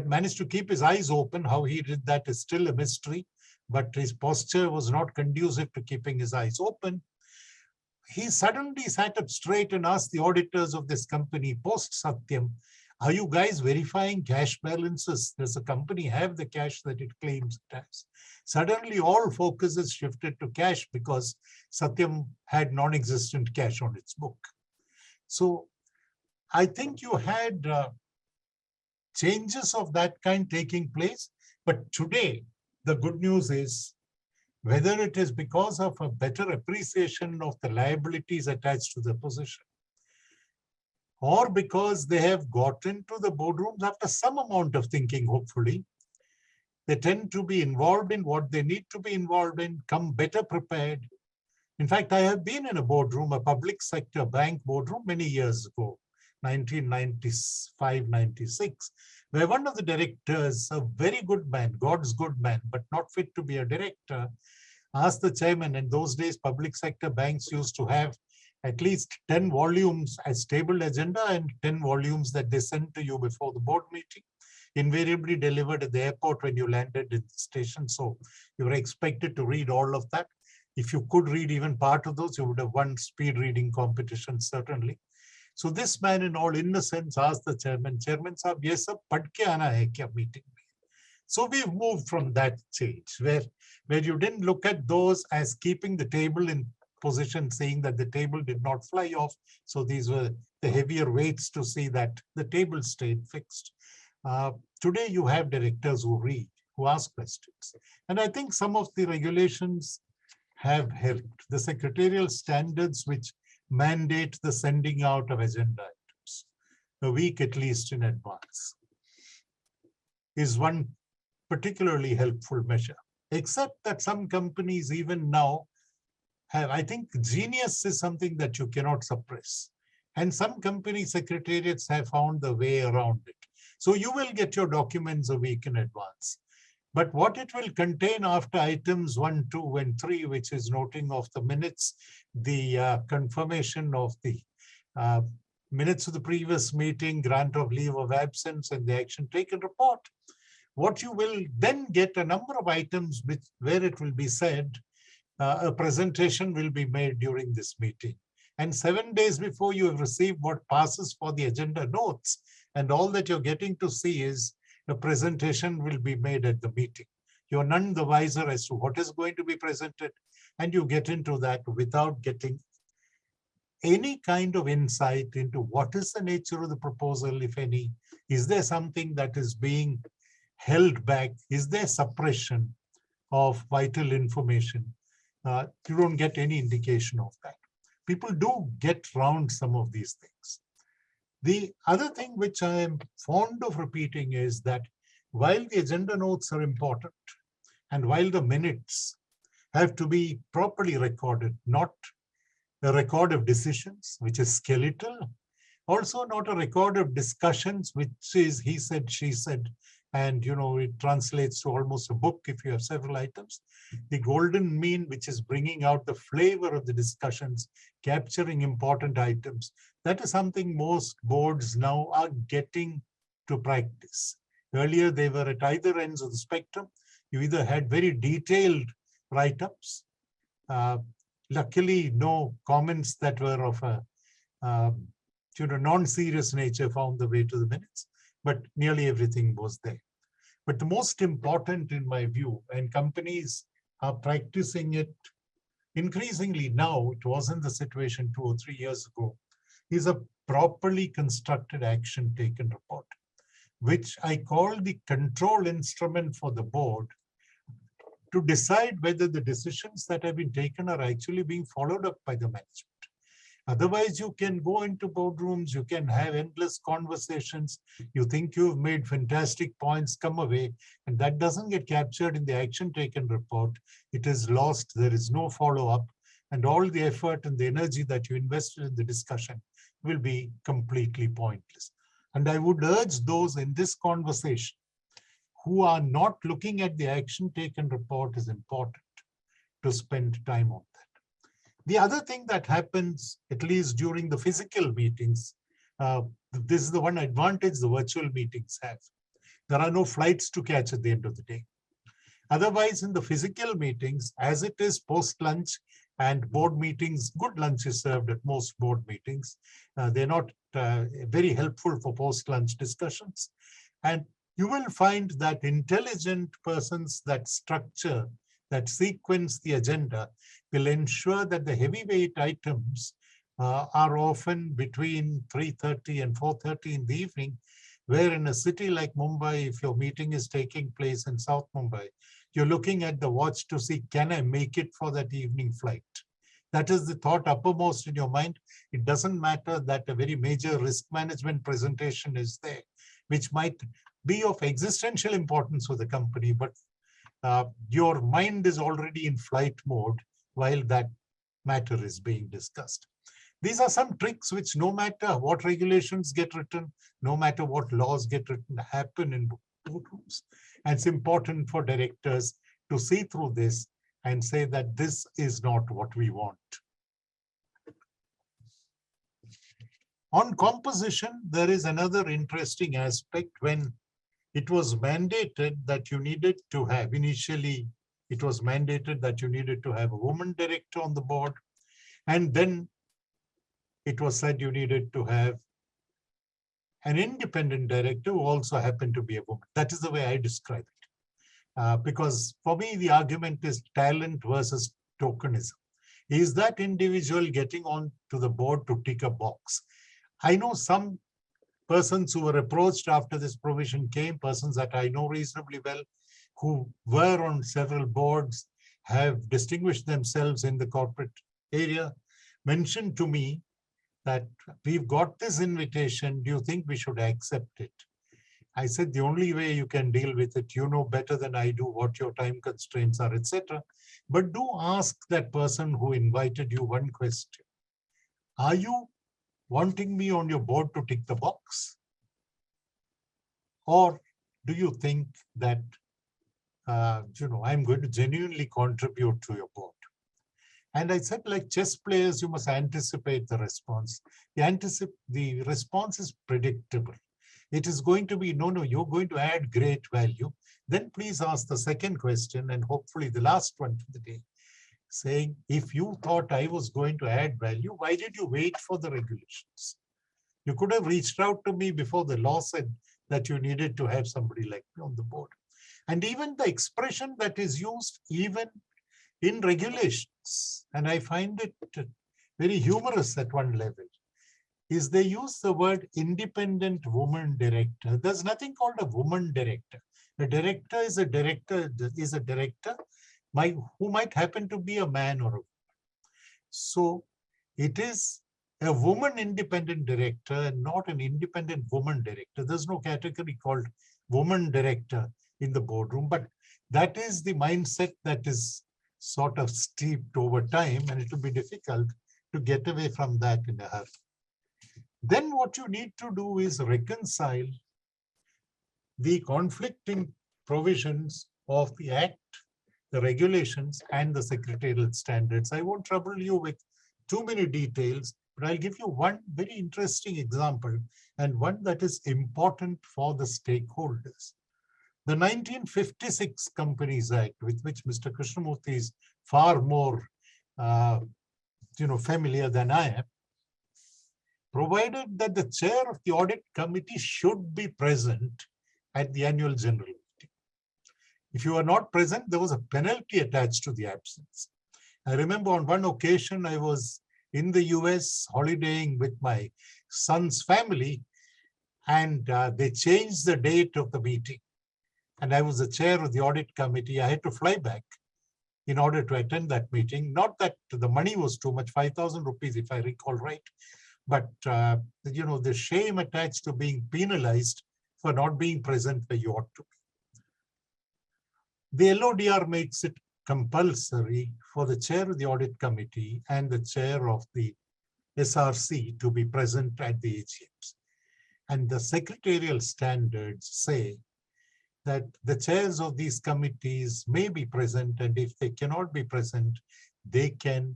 managed to keep his eyes open. How he did that is still a mystery. but his posture was not conducive to keeping his eyes open. He suddenly sat up straight and asked the auditors of this company post-Satyam, are you guys verifying cash balances? Does the company have the cash that it claims it has? Suddenly, all focus is shifted to cash because Satyam had non-existent cash on its book. So I think you had changes of that kind taking place. But today, the good news is, whether it is because of a better appreciation of the liabilities attached to the position, or because they have gotten to the boardrooms after some amount of thinking, hopefully, they tend to be involved in what they need to be involved in, come better prepared. In fact, I have been in a boardroom, a public sector bank boardroom many years ago, 1995, 96, where one of the directors, a very good man, God's good man, but not fit to be a director, asked the chairman. In those days, public sector banks used to have at least 10 volumes as tabled agenda and 10 volumes that they sent to you before the board meeting, invariably delivered at the airport when you landed in the station. So you were expected to read all of that. If you could read even part of those, you would have won speed reading competition, certainly. So this man, in all innocence, asked the chairman, Chairman Sahab, yes sir, pad ke aana hai kya meeting mein? So we've moved from that stage where you didn't look at those as keeping the table in position, saying that the table did not fly off. So these were the heavier weights to see that the table stayed fixed. Today you have directors who read, who ask questions. And I think some of the regulations have helped. The secretarial standards which mandate the sending out of agenda items, a week at least in advance, is one particularly helpful measure. Except that some companies even now have, I think genius is something that you cannot suppress. And some company secretariats have found the way around it. So you will get your documents a week in advance. But what it will contain after items 1, 2, and 3, which is noting of the minutes, the confirmation of the minutes of the previous meeting, grant of leave of absence, and the action taken report, what you will then get a number of items where it will be said, a presentation will be made during this meeting. And 7 days before you have received what passes for the agenda notes, and all that you're getting to see is a presentation will be made at the meeting. You're none the wiser as to what is going to be presented, and you get into that without getting any kind of insight into what is the nature of the proposal, if any. Is there something that is being held back? Is there suppression of vital information? You don't get any indication of that. People do get round some of these things. The other thing which I am fond of repeating is that while the agenda notes are important, and while the minutes have to be properly recorded, not a record of decisions, which is skeletal, also not a record of discussions, which is he said, she said, and it translates to almost a book if you have several items. The golden mean, which is bringing out the flavor of the discussions, capturing important items, that is something most boards now are getting to practice. Earlier, they were at either ends of the spectrum. You either had very detailed write-ups. Luckily, no comments that were of a non-serious nature found the way to the minutes, but nearly everything was there. But the most important, in my view, and companies are practicing it increasingly now, it wasn't the situation 2 or 3 years ago, is a properly constructed action taken report, which I call the control instrument for the board to decide whether the decisions that have been taken are actually being followed up by the management. Otherwise, you can go into boardrooms, you can have endless conversations, you think you've made fantastic points, come away, and that doesn't get captured in the action taken report. It is lost, there is no follow-up, and all the effort and the energy that you invested in the discussion will be completely pointless. And I would urge those in this conversation who are not looking at the action taken report is important to spend time on that. The other thing that happens, at least during the physical meetings, this is the one advantage the virtual meetings have. There are no flights to catch at the end of the day. Otherwise, in the physical meetings, as it is post-lunch and board meetings, good lunch is served at most board meetings. They're not very helpful for post-lunch discussions. And you will find that intelligent persons that structure, that sequence the agenda, will ensure that the heavyweight items are often between 3:30 and 4:30 in the evening, where in a city like Mumbai, if your meeting is taking place in South Mumbai, you're looking at the watch to see, can I make it for that evening flight? That is the thought uppermost in your mind. It doesn't matter that a very major risk management presentation is there, which might be of existential importance for the company, but your mind is already in flight mode while that matter is being discussed. These are some tricks which, no matter what regulations get written, no matter what laws get written, happen in boardrooms. And it's important for directors to see through this and say that this is not what we want. On composition, there is another interesting aspect. When it was mandated that you needed to have, initially, it was mandated that you needed to have a woman director on the board. And then it was said you needed to have an independent director who also happened to be a woman. That is the way I describe it. Because for me, the argument is talent versus tokenism. Is that individual getting on to the board to tick a box? I know some persons who were approached after this provision came, persons that I know reasonably well, who were on several boards, have distinguished themselves in the corporate area, mentioned to me that we've got this invitation, do you think we should accept it? I said, the only way you can deal with it, you know better than I do what your time constraints are, etc. But do ask that person who invited you one question. Are you wanting me on your board to tick the box? Or do you think that, I'm going to genuinely contribute to your board? And I said, like chess players, you must anticipate the response. The response is predictable. It is going to be, no, you're going to add great value. Then please ask the second question, and hopefully the last one for the day, saying, if you thought I was going to add value, why did you wait for the regulations? You could have reached out to me before the law said that you needed to have somebody like me on the board. And even the expression that is used, even in regulations, and I find it very humorous at one level, is they use the word independent woman director. There's nothing called a woman director. A director is a director who might happen to be a man or a woman. So it is a woman independent director and not an independent woman director. There's no category called woman director in the boardroom, but that is the mindset that is sort of steeped over time, and it will be difficult to get away from that in a hurry. Then what you need to do is reconcile the conflicting provisions of the Act, the regulations, and the secretarial standards. I won't trouble you with too many details, but I'll give you one very interesting example and one that is important for the stakeholders. The 1956 Companies Act, with which Mr. Krishnamurthy is far more familiar than I am, provided that the chair of the audit committee should be present at the annual general meeting. If you are not present, there was a penalty attached to the absence. I remember on one occasion I was in the US holidaying with my son's family, and they changed the date of the meeting. And I was the chair of the audit committee. I had to fly back in order to attend that meeting. Not that the money was too much, 5,000 rupees, if I recall right. But, the shame attached to being penalized for not being present where you ought to be. The LODR makes it compulsory for the chair of the audit committee and the chair of the SRC to be present at the AGMs. And the secretarial standards say that the chairs of these committees may be present, and if they cannot be present, they can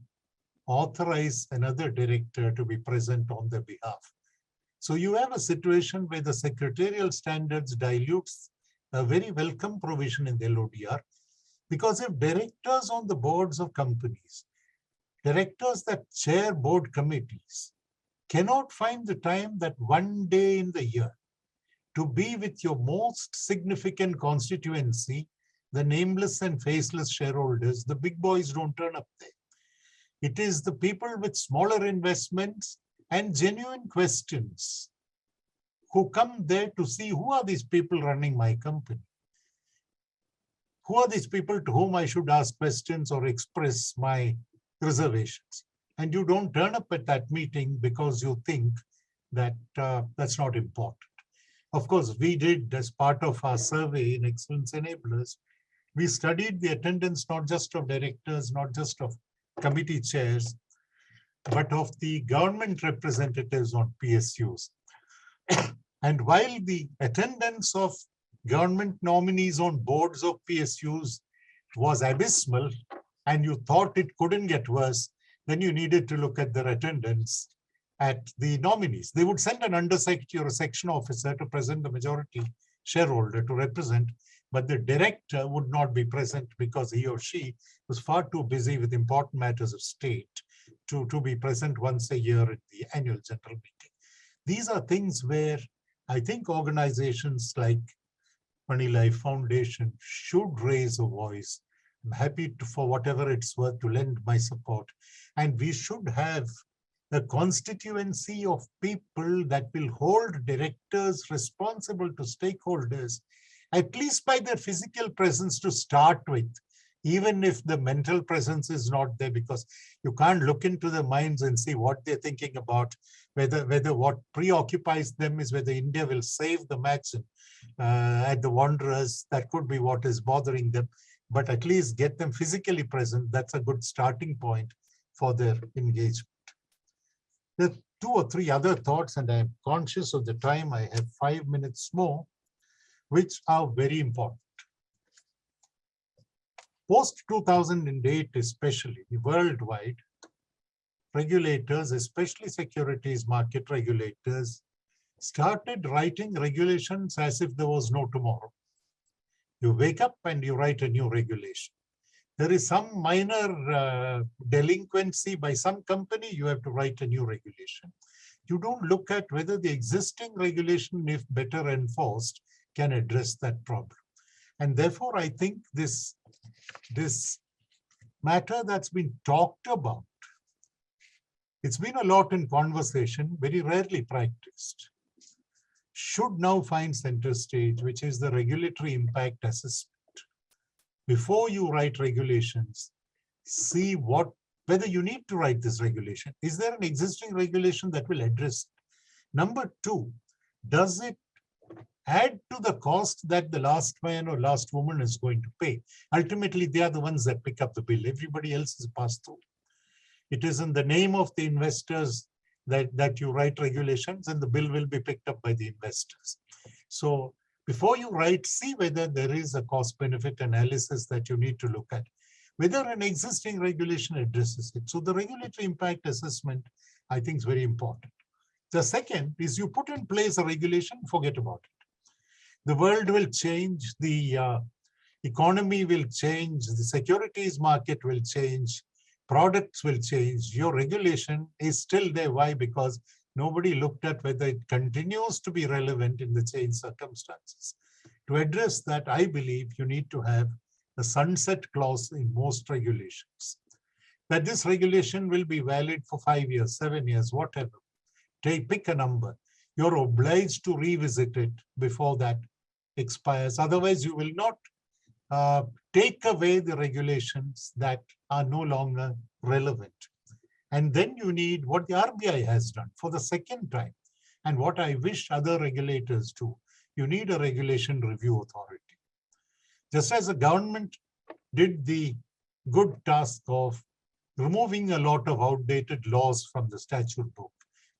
authorize another director to be present on their behalf. So you have a situation where the secretarial standards dilutes a very welcome provision in the LODR, Because if directors on the boards of companies, directors that chair board committees, cannot find the time that one day in the year to be with your most significant constituency, the nameless and faceless shareholders, the big boys don't turn up there. It is the people with smaller investments and genuine questions who come there to see who are these people running my company. Who are these people to whom I should ask questions or express my reservations? And you don't turn up at that meeting because you think that that's not important. Of course, we did, as part of our survey in Excellence Enablers, we studied the attendance not just of directors, not just of committee chairs, but of the government representatives on PSUs. And while the attendance of government nominees on boards of PSUs was abysmal, and you thought it couldn't get worse, then you needed to look at their attendance at the nominees. They would send an undersecretary or a section officer to present the majority shareholder to represent, but the director would not be present because he or she was far too busy with important matters of state to be present once a year at the annual general meeting. These are things where I think organizations like Moneylife Foundation should raise a voice. I'm happy to, for whatever it's worth, to lend my support. And we should have a constituency of people that will hold directors responsible to stakeholders, at least by their physical presence to start with, even if the mental presence is not there, because you can't look into their minds and see what they're thinking about, whether what preoccupies them is whether India will save the match at the Wanderers. That could be what is bothering them, but at least get them physically present. That's a good starting point for their engagement. There are 2 or 3 other thoughts, and I'm conscious of the time. I have 5 minutes more, which are very important. Post-2008, especially worldwide, regulators, especially securities market regulators, started writing regulations as if there was no tomorrow. You wake up and you write a new regulation. There is some minor delinquency by some company, you have to write a new regulation. You don't look at whether the existing regulation, if better enforced, can address that problem. And therefore, I think this matter that's been talked about, it's been a lot in conversation, very rarely practiced, should now find center stage, which is the regulatory impact assessment. Before you write regulations, see whether you need to write this regulation. Is there an existing regulation that will address it? Number 2, does it add to the cost that the last man or last woman is going to pay? Ultimately, they are the ones that pick up the bill. Everybody else is passed through. It is in the name of the investors that you write regulations, and the bill will be picked up by the investors. So before you write, see whether there is a cost-benefit analysis that you need to look at, whether an existing regulation addresses it. So the regulatory impact assessment, I think, is very important. The second is you put in place a regulation, forget about it. The world will change, the economy will change, the securities market will change, products will change. Your regulation is still there. Why? Because nobody looked at whether it continues to be relevant in the changed circumstances. To address that, I believe you need to have a sunset clause in most regulations. That this regulation will be valid for 5 years, 7 years, whatever. Pick a number. You're obliged to revisit it before that expires. Otherwise, you will not take away the regulations that are no longer relevant. And then you need what the RBI has done for the second time, and what I wish other regulators do. You need a regulation review authority. Just as the government did the good task of removing a lot of outdated laws from the statute book,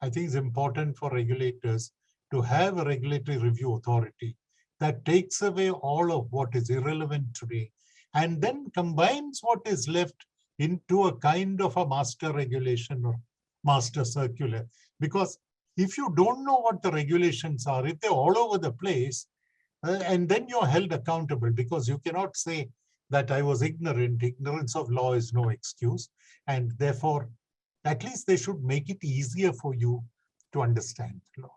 I think it's important for regulators to have a regulatory review authority that takes away all of what is irrelevant today and then combines what is left into a kind of a master regulation or master circular. Because if you don't know what the regulations are, if they're all over the place, and then you're held accountable, because you cannot say that I was ignorant. Ignorance of law is no excuse. And therefore, at least they should make it easier for you to understand law.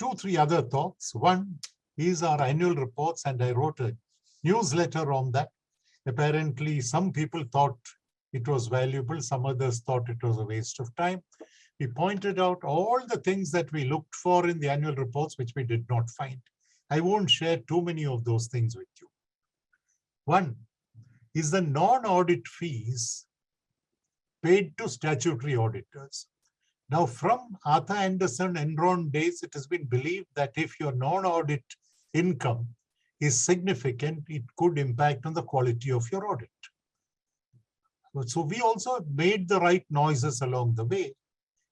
2-3 other thoughts. One is our annual reports, and I wrote a newsletter on that. Apparently, some people thought it was valuable. Some others thought it was a waste of time. We pointed out all the things that we looked for in the annual reports, which we did not find. I won't share too many of those things with you. One is the non-audit fees paid to statutory auditors. Now, from Arthur Andersen Enron days, it has been believed that if your non-audit income is significant, it could impact on the quality of your audit. So we also made the right noises along the way.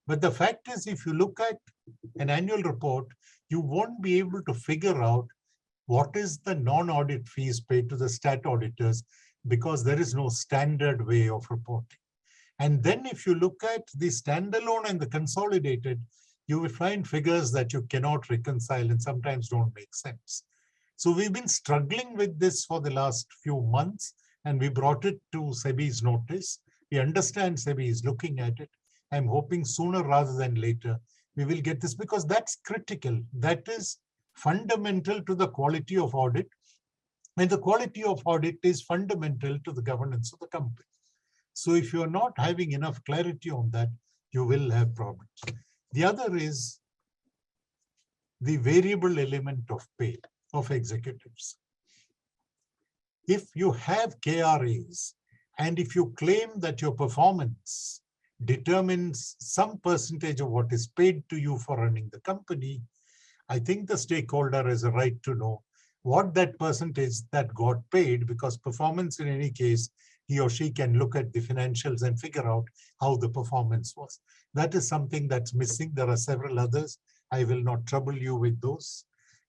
But the fact is, if you look at an annual report, you won't be able to figure out what is the non-audit fees paid to the stat auditors, because there is no standard way of reporting. And then if you look at the standalone and the consolidated, you will find figures that you cannot reconcile and sometimes don't make sense. So we've been struggling with this for the last few months, and we brought it to SEBI's notice. We understand SEBI is looking at it. I'm hoping sooner rather than later, we will get this, because that's critical. That is fundamental to the quality of audit. And the quality of audit is fundamental to the governance of the company. So if you're not having enough clarity on that, you will have problems. The other is the variable element of pay of executives. If you have KRAs, and if you claim that your performance determines some percentage of what is paid to you for running the company, I think the stakeholder has a right to know what that percentage that got paid, because performance in any case, he or she can look at the financials and figure out how the performance was. That is something that's missing. There are several others. I will not trouble you with those.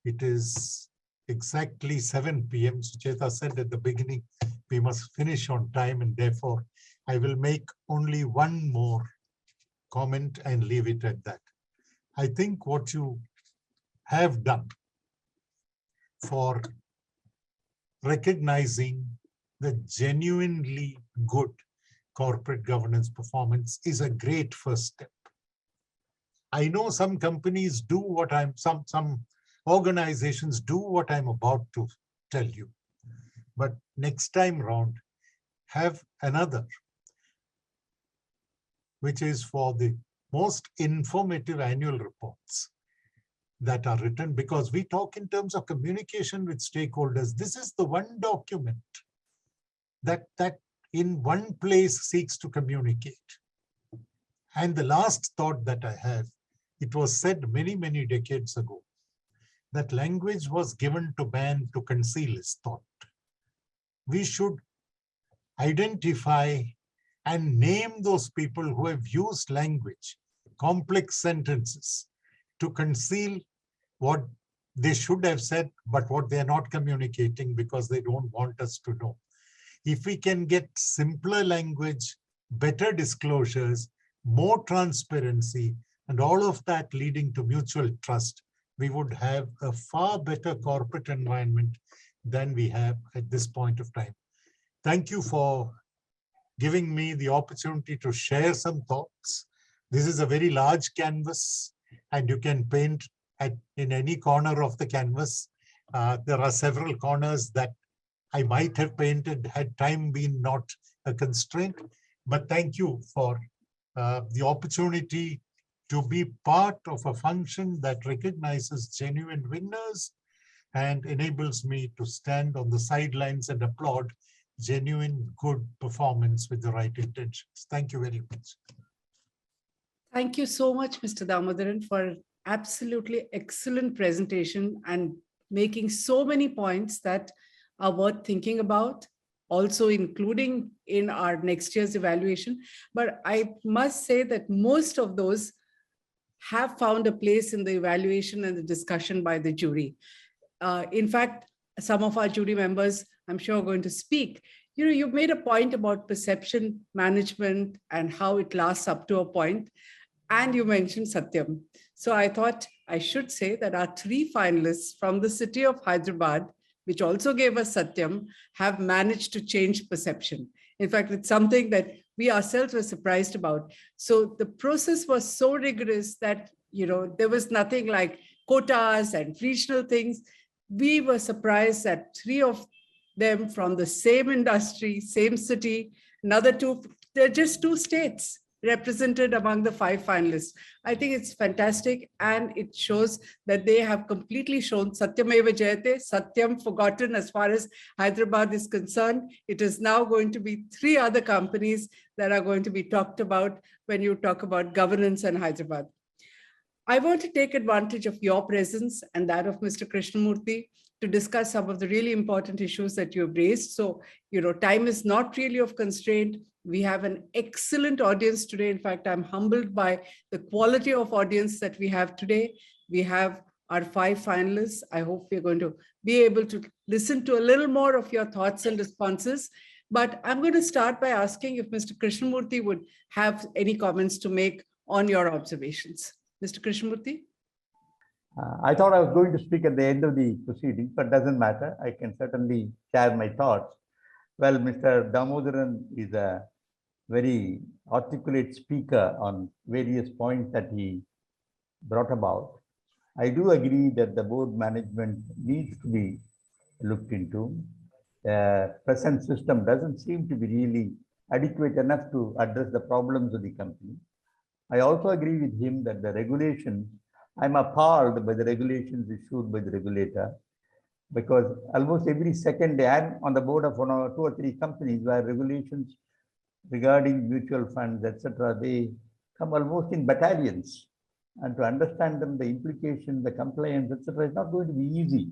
It is exactly 7 p.m. Sucheta said at the beginning, we must finish on time, and therefore I will make only one more comment and leave it at that. I think what you have done for recognizing the genuinely good corporate governance performance is a great first step. I know some companies do what some organizations do what I'm about to tell you. But next time round, have another, which is for the most informative annual reports that are written, because we talk in terms of communication with stakeholders. This is the one document that in one place seeks to communicate. And the last thought that I have, it was said many, many decades ago, that language was given to man to conceal his thought. We should identify and name those people who have used language, complex sentences, to conceal what they should have said, but what they're not communicating because they don't want us to know. If we can get simpler language, better disclosures, more transparency, and all of that leading to mutual trust, we would have a far better corporate environment than we have at this point of time. Thank you for giving me the opportunity to share some thoughts. This is a very large canvas, and you can paint in any corner of the canvas. There are several corners that I might have painted had time been not a constraint. But thank you for the opportunity to be part of a function that recognizes genuine winners and enables me to stand on the sidelines and applaud genuine good performance with the right intentions. Thank you very much. Thank you so much, Mr. Damodaran, for absolutely excellent presentation and making so many points that are worth thinking about, also including in our next year's evaluation. But I must say that most of those have found a place in the evaluation and the discussion by the jury. In fact, some of our jury members, I'm sure, are going to speak. You know, you've made a point about perception management and how it lasts up to a point, and you mentioned Satyam. So I thought I should say that our 3 finalists from the city of Hyderabad, which also gave us Satyam, have managed to change perception. In fact, it's something that we ourselves were surprised about. So the process was so rigorous that, there was nothing like quotas and regional things. We were surprised that 3 of them from the same industry, same city, another 2, they're just 2 states represented among the 5 finalists. I think it's fantastic, and it shows that they have completely shown Satyameva Jayate, Satyam forgotten as far as Hyderabad is concerned. It is now going to be 3 other companies that are going to be talked about when you talk about governance in Hyderabad. I want to take advantage of your presence and that of Mr. Krishnamurthy to discuss some of the really important issues that you have raised. So, time is not really of constraint. We have an excellent audience today. In fact, I'm humbled by the quality of audience that we have today. We have our 5 finalists. I hope we're going to be able to listen to a little more of your thoughts and responses. But I'm going to start by asking if Mr. Krishnamurthy would have any comments to make on your observations. Mr. Krishnamurthy? I thought I was going to speak at the end of the proceedings, but doesn't matter. I can certainly share my thoughts. Well, Mr. Damodaran is a very articulate speaker on various points that he brought about. I do agree that the board management needs to be looked into. The present system doesn't seem to be really adequate enough to address the problems of the company. I also agree with him that the regulations, I'm appalled by the regulations issued by the regulator, because almost every second day I'm on the board of 1 or 2 or 3 companies where regulations regarding mutual funds, etc., they come almost in battalions. And to understand them, the implication, the compliance, etc., is not going to be easy.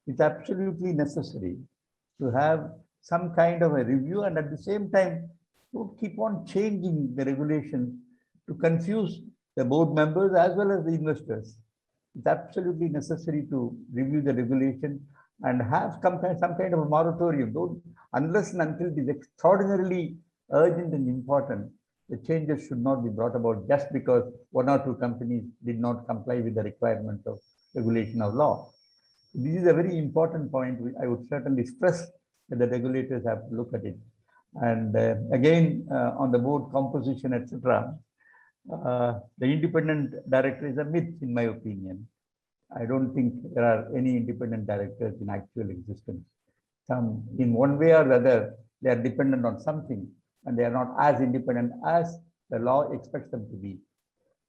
It's absolutely necessary to have some kind of a review, and at the same time, to keep on changing the regulations to confuse the board members as well as the investors. It's absolutely necessary to review the regulation and have some kind of a moratorium. Unless and until it is extraordinarily urgent and important, the changes should not be brought about just because 1 or 2 companies did not comply with the requirements of regulation of law. This is a very important point. I would certainly stress that the regulators have to look at it. And again, on the board composition, etc., the independent director is a myth, in my opinion. I don't think there are any independent directors in actual existence. Some, in one way or the other, they are dependent on something, and they are not as independent as the law expects them to be.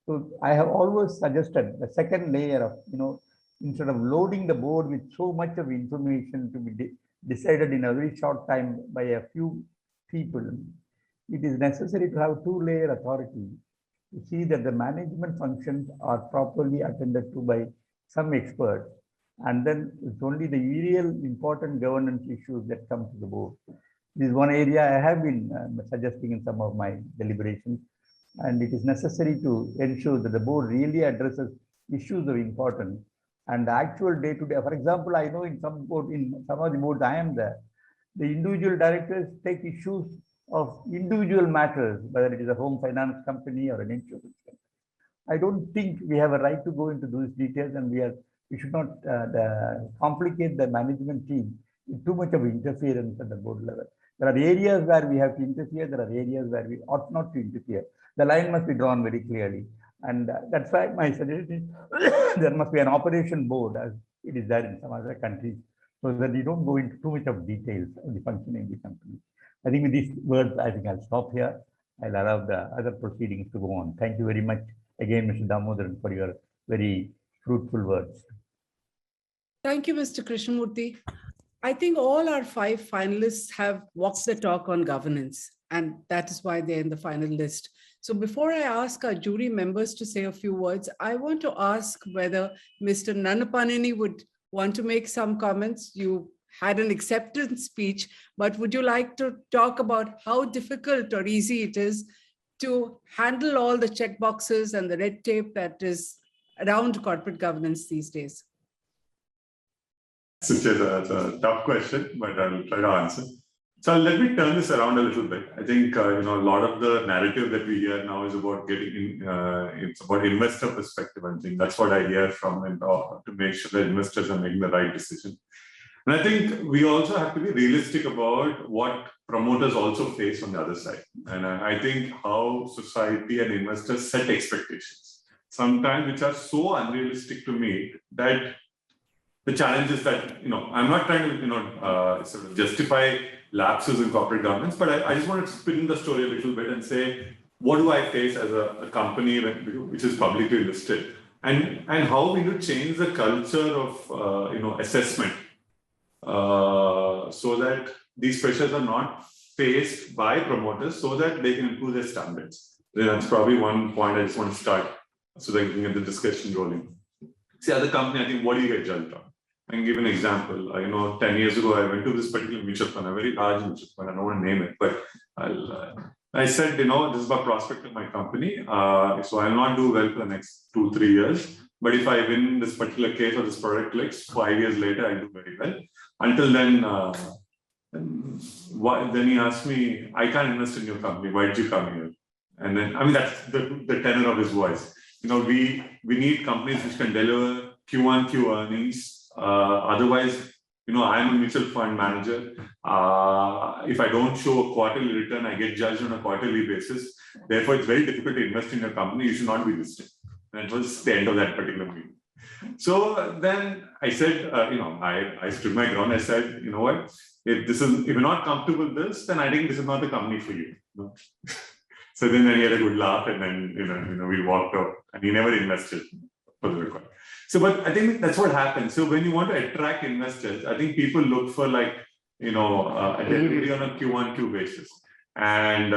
So I have always suggested the second layer of, instead of loading the board with so much of information to be decided in a very short time by a few people, it is necessary to have 2-layer authority to see that the management functions are properly attended to by some experts, and then it's only the real important governance issues that come to the board. This is one area I have been suggesting in some of my deliberations, and it is necessary to ensure that the board really addresses issues of importance and the actual day-to-day. For example, I know in some of the boards I am there, the individual directors take issues of individual matters, whether it is a home finance company or an insurance company. I don't think we have a right to go into those details, and we should not complicate the management team with too much of interference at the board level. There are areas where we have to interfere. There are areas where we ought not to interfere. The line must be drawn very clearly. And that's why my suggestion is there must be an operation board, as it is there in some other countries, so that you don't go into too much of details of the functioning of the company. I think with these words, I think I'll stop here. I'll allow the other proceedings to go on. Thank you very much again, Mr. Damodaran, for your very fruitful words. Thank you, Mr. Krishnamurthy. I think all our 5 finalists have walked the talk on governance, and that is why they're in the final list. So before I ask our jury members to say a few words, I want to ask whether Mr. Nanapanini would want to make some comments. You had an acceptance speech, but would you like to talk about how difficult or easy it is to handle all the checkboxes and the red tape that is around corporate governance these days? It's a tough question, but I'll try to answer. So let me turn this around a little bit. I think a lot of the narrative that we hear now is about getting it's about investor perspective. I think that's what I hear from, and to make sure that investors are making the right decision. And I think we also have to be realistic about what promoters also face on the other side. And I think how society and investors set expectations, sometimes which are so unrealistic to meet that the challenge is that, I'm not trying to, sort of justify lapses in corporate governance, but I just want to spin the story a little bit and say, what do I face as a company which is publicly listed? And how we need to change the culture of, assessment so that these pressures are not faced by promoters so that they can improve their standards. That's probably one point I just want to start so that we can get the discussion rolling. See, as a company, I think, what do you get judged on? I can give an example. 10 years ago, I went to this particular mutual fund, a very large mutual fund. I don't want to name it, but I said, this is about prospect of my company. So I'll not do well for the next 2-3 years. But if I win this particular case or this product clicks, 5 years later, I do very well. Until then he asked me, I can't invest in your company. Why did you come here? And then, that's the tenor of his voice. We need companies which can deliver Q1Q earnings. Otherwise, I'm a mutual fund manager. If I don't show a quarterly return, I get judged on a quarterly basis. Therefore, it's very difficult to invest in your company. You should not be listed. And it was the end of that particular meeting. So then I said, I stood my ground. I said, you know what? If you're not comfortable with this, then I think this is not the company for you. So then he had a good laugh, and then we walked out, and he never invested for the record. So, but I think that's what happens. So when you want to attract investors, I think people look for a delivery on a Q1Q basis. And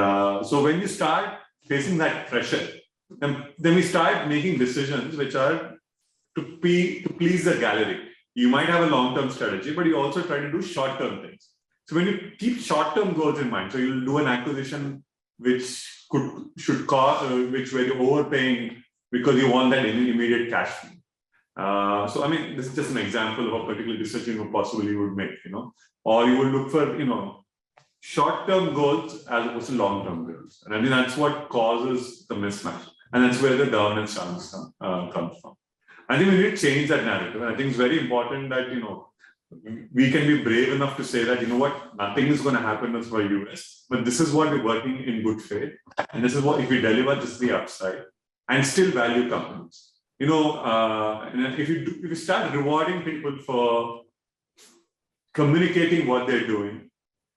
so when you start facing that pressure, then we start making decisions which are to please the gallery. You might have a long-term strategy, but you also try to do short-term things. So when you keep short-term goals in mind, so you'll do an acquisition which where you're overpaying because you want that immediate cash flow. So this is just an example of a particular decision you possibly would make, or you would look for, short-term goals as opposed to long-term goals. And I think that's what causes the mismatch. And that's where the governance comes from. I think we need to change that narrative. And I think it's very important that, we can be brave enough to say that, nothing is going to happen for US, but this is what we're working in good faith. And this is what, if we deliver, this is the upside, and still value companies. And if you start rewarding people for communicating what they're doing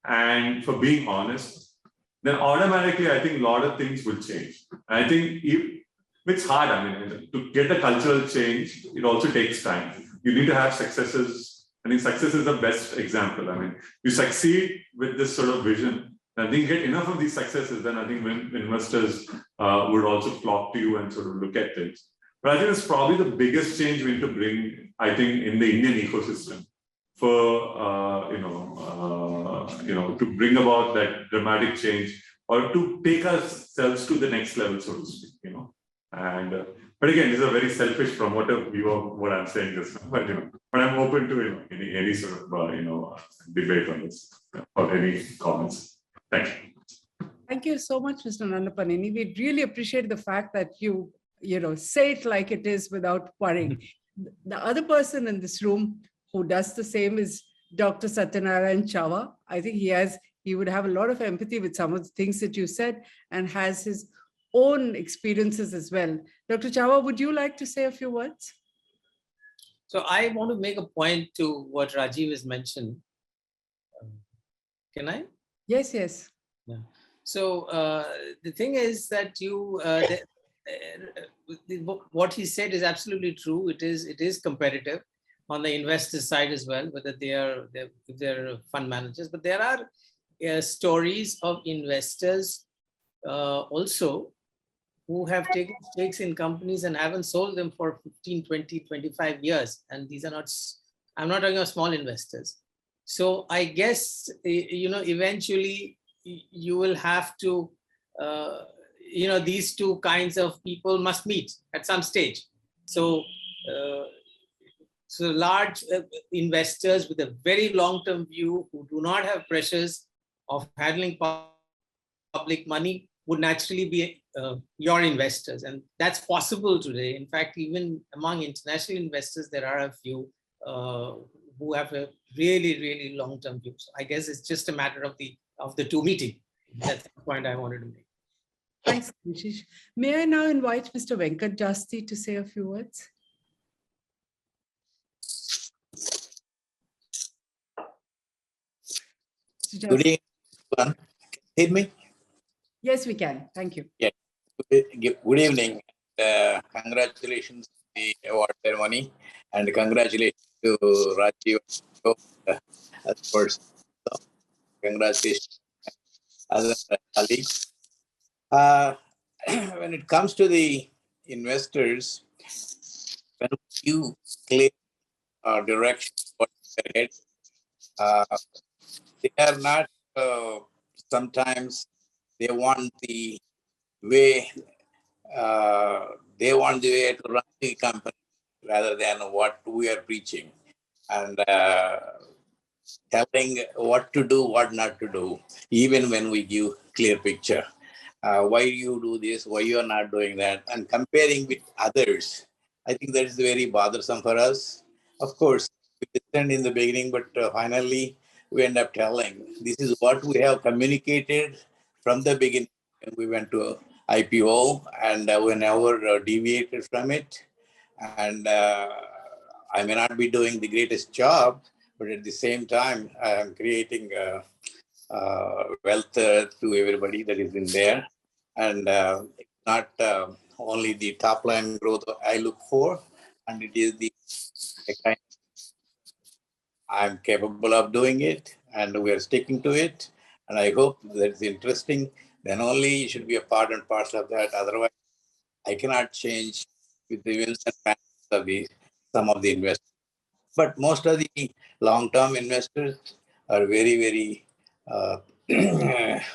and for being honest, then automatically I think a lot of things will change. I think it's hard. To get a cultural change, it also takes time. You need to have successes. I think success is the best example. You succeed with this sort of vision. I think get enough of these successes, then I think when investors would also flock to you and sort of look at things. But I think it's probably the biggest change we need to bring, I think, in the Indian ecosystem for, to bring about that dramatic change or to take ourselves to the next level, so to speak, And, but again, this is a very selfish promoter view of what I'm saying this now, but I'm open to any sort of debate on this or any comments. Thank you. Thank you so much, Mr. Nandapaneni. We really appreciate the fact that you say it like it is without worrying. The other person in this room who does the same is Dr. Satyanarayan Chava. I think he would have a lot of empathy with some of the things that you said and has his own experiences as well. Dr. Chava, would you like to say a few words? So I want to make a point to what Rajiv has mentioned. Can I? Yes. Yeah. So the thing is that what he said is absolutely true. It is competitive on the investor side as well, whether they're fund managers. But there are stories of investors also who have taken stakes in companies and haven't sold them for 15, 20, 25 years. And these are not, I'm not talking about small investors. So I guess, eventually you will have to, these two kinds of people must meet at some stage. So, large investors with a very long-term view who do not have pressures of handling public money would naturally be your investors. And that's possible today. In fact, even among international investors, there are a few who have a really, really long-term view. So I guess it's just a matter of the two meeting. That's the point I wanted to make. Thanks, Ashish. May I now invite Mr. Venkat Jasti to say a few words? Good evening, everyone. Can you hear me? Yes, we can. Thank you. Yeah. Good evening. Congratulations on the award ceremony, and congratulations to Rajiv as person. So, congratulations, other colleagues. When it comes to the investors, when you clear direction what they're heading, they are not sometimes they want the way they want the way to run the company rather than what we are preaching and telling what to do, what not to do, even when we give clear picture. Why you do this, why you are not doing that, and comparing with others. I think that is very bothersome for us. Of course, we listened in the beginning, but finally we end up telling this is what we have communicated from the beginning when we went to IPO, and we never deviated from it. And I may not be doing the greatest job, but at the same time, I am creating wealth to everybody that is in there. And not only the top line growth I look for, and it is the kind I'm capable of doing it, and we are sticking to it. And I hope that's interesting. Then only you should be a part and parcel of that. Otherwise, I cannot change with the wills and plans of some of the investors. But most of the long-term investors are very, very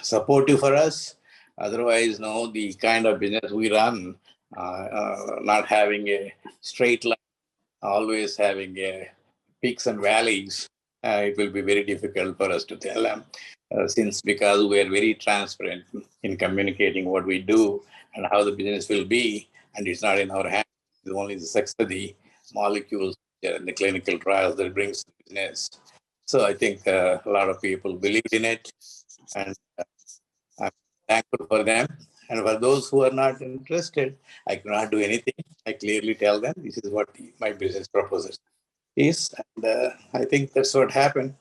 supportive for us. Otherwise, no, the kind of business we run, not having a straight line, always having peaks and valleys, it will be very difficult for us to tell them. Because we are very transparent in communicating what we do and how the business will be, and it's not in our hands. It's only the success of the molecules and the clinical trials that brings the business. So I think a lot of people believed in it, and I'm thankful for them. And for those who are not interested, I cannot do anything. I clearly tell them this is what my business proposal is, and I think that's what happened.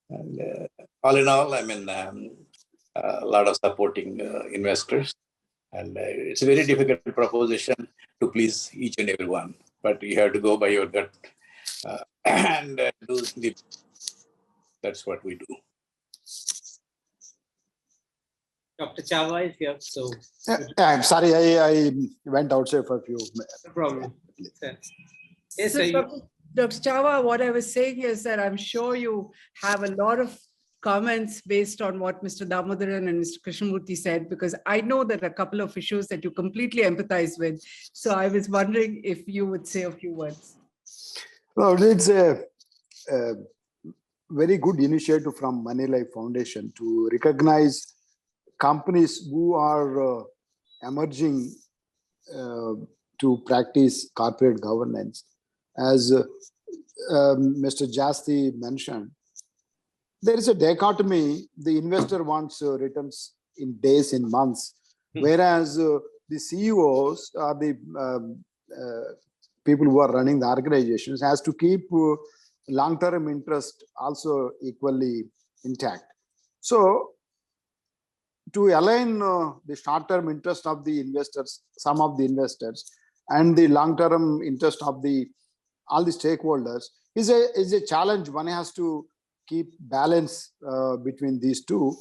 And all in all, I mean, a lot of supporting investors, and it's a very difficult proposition to please each and everyone. But you have to go by your gut and do the. That's what we do. Dr. Chava is here, so. I'm sorry, I went outside for a few minutes. No problem. Yes, So, sir. Dr. Chava, what I was saying is that I'm sure you have a lot of comments based on what Mr. Damodaran and Mr. Krishnamurthy said, because I know that a couple of issues that you completely empathize with. So I was wondering if you would say a few words. Well, it's a very good initiative from Moneylife Foundation to recognize companies who are emerging to practice corporate governance. As Mr. Jasti mentioned, there is a dichotomy. The investor wants returns in days, in months, whereas the CEOs or the people who are running the organizations has to keep long-term interest also equally intact. So to align the short-term interest of the investors, some of the investors, and the long-term interest of all the stakeholders is a challenge. One has to keep balance between these two.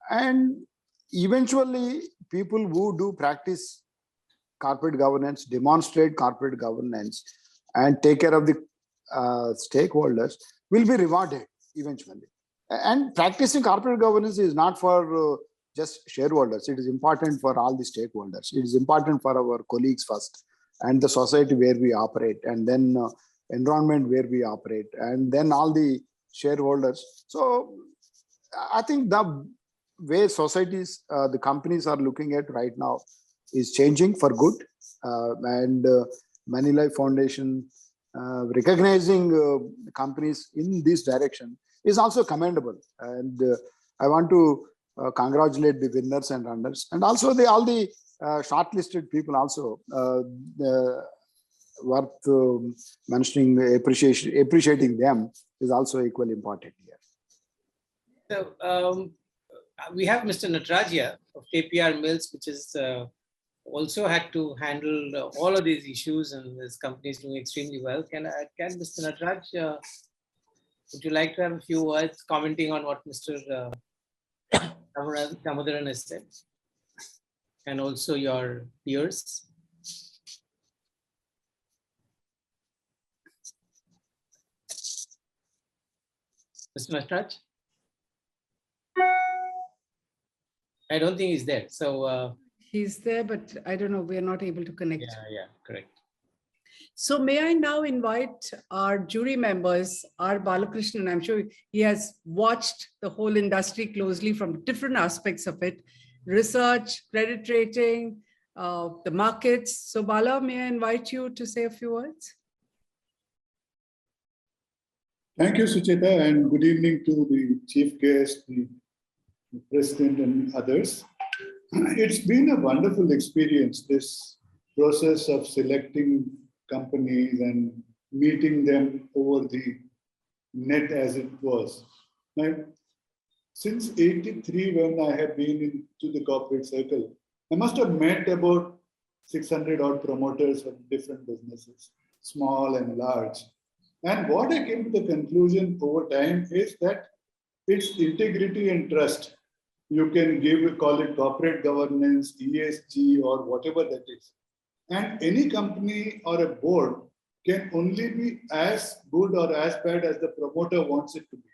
And eventually, people who do practice corporate governance, demonstrate corporate governance, and take care of the stakeholders will be rewarded eventually. And practicing corporate governance is not for just shareholders. It is important for all the stakeholders. It is important for our colleagues first, and the society where we operate, and then environment where we operate, and then all the shareholders. So I think the way societies, the companies are looking at right now is changing for good. And Moneylife Foundation recognizing companies in this direction is also commendable. And I want to congratulate the winners and runners, and also all the shortlisted people also worth mentioning. Appreciating them is also equally important here. So we have Mr. Nataraj of KPR Mills, which is also had to handle all of these issues, and this company is doing extremely well. Can Mr. Nataraj, would you like to have a few words commenting on what Mr. Damodaran has said, and also your peers? Mr. Nataraj? I don't think he's there. So he's there, but I don't know. We are not able to connect. Yeah, correct. So may I now invite our jury members, R. Balakrishnan. I'm sure he has watched the whole industry closely from different aspects of it: research, credit rating, the markets. So Bala, may I invite you to say a few words? Thank you, Sucheta, and good evening to the chief guest, the president, and others. It's been a wonderful experience, this process of selecting companies and meeting them over the net as it was. Now, since '83, when I have been into the corporate circle, I must have met about 600 odd promoters of different businesses, small and large. And what I came to the conclusion over time is that it's integrity and trust. You can call it corporate governance, ESG, or whatever that is. And any company or a board can only be as good or as bad as the promoter wants it to be.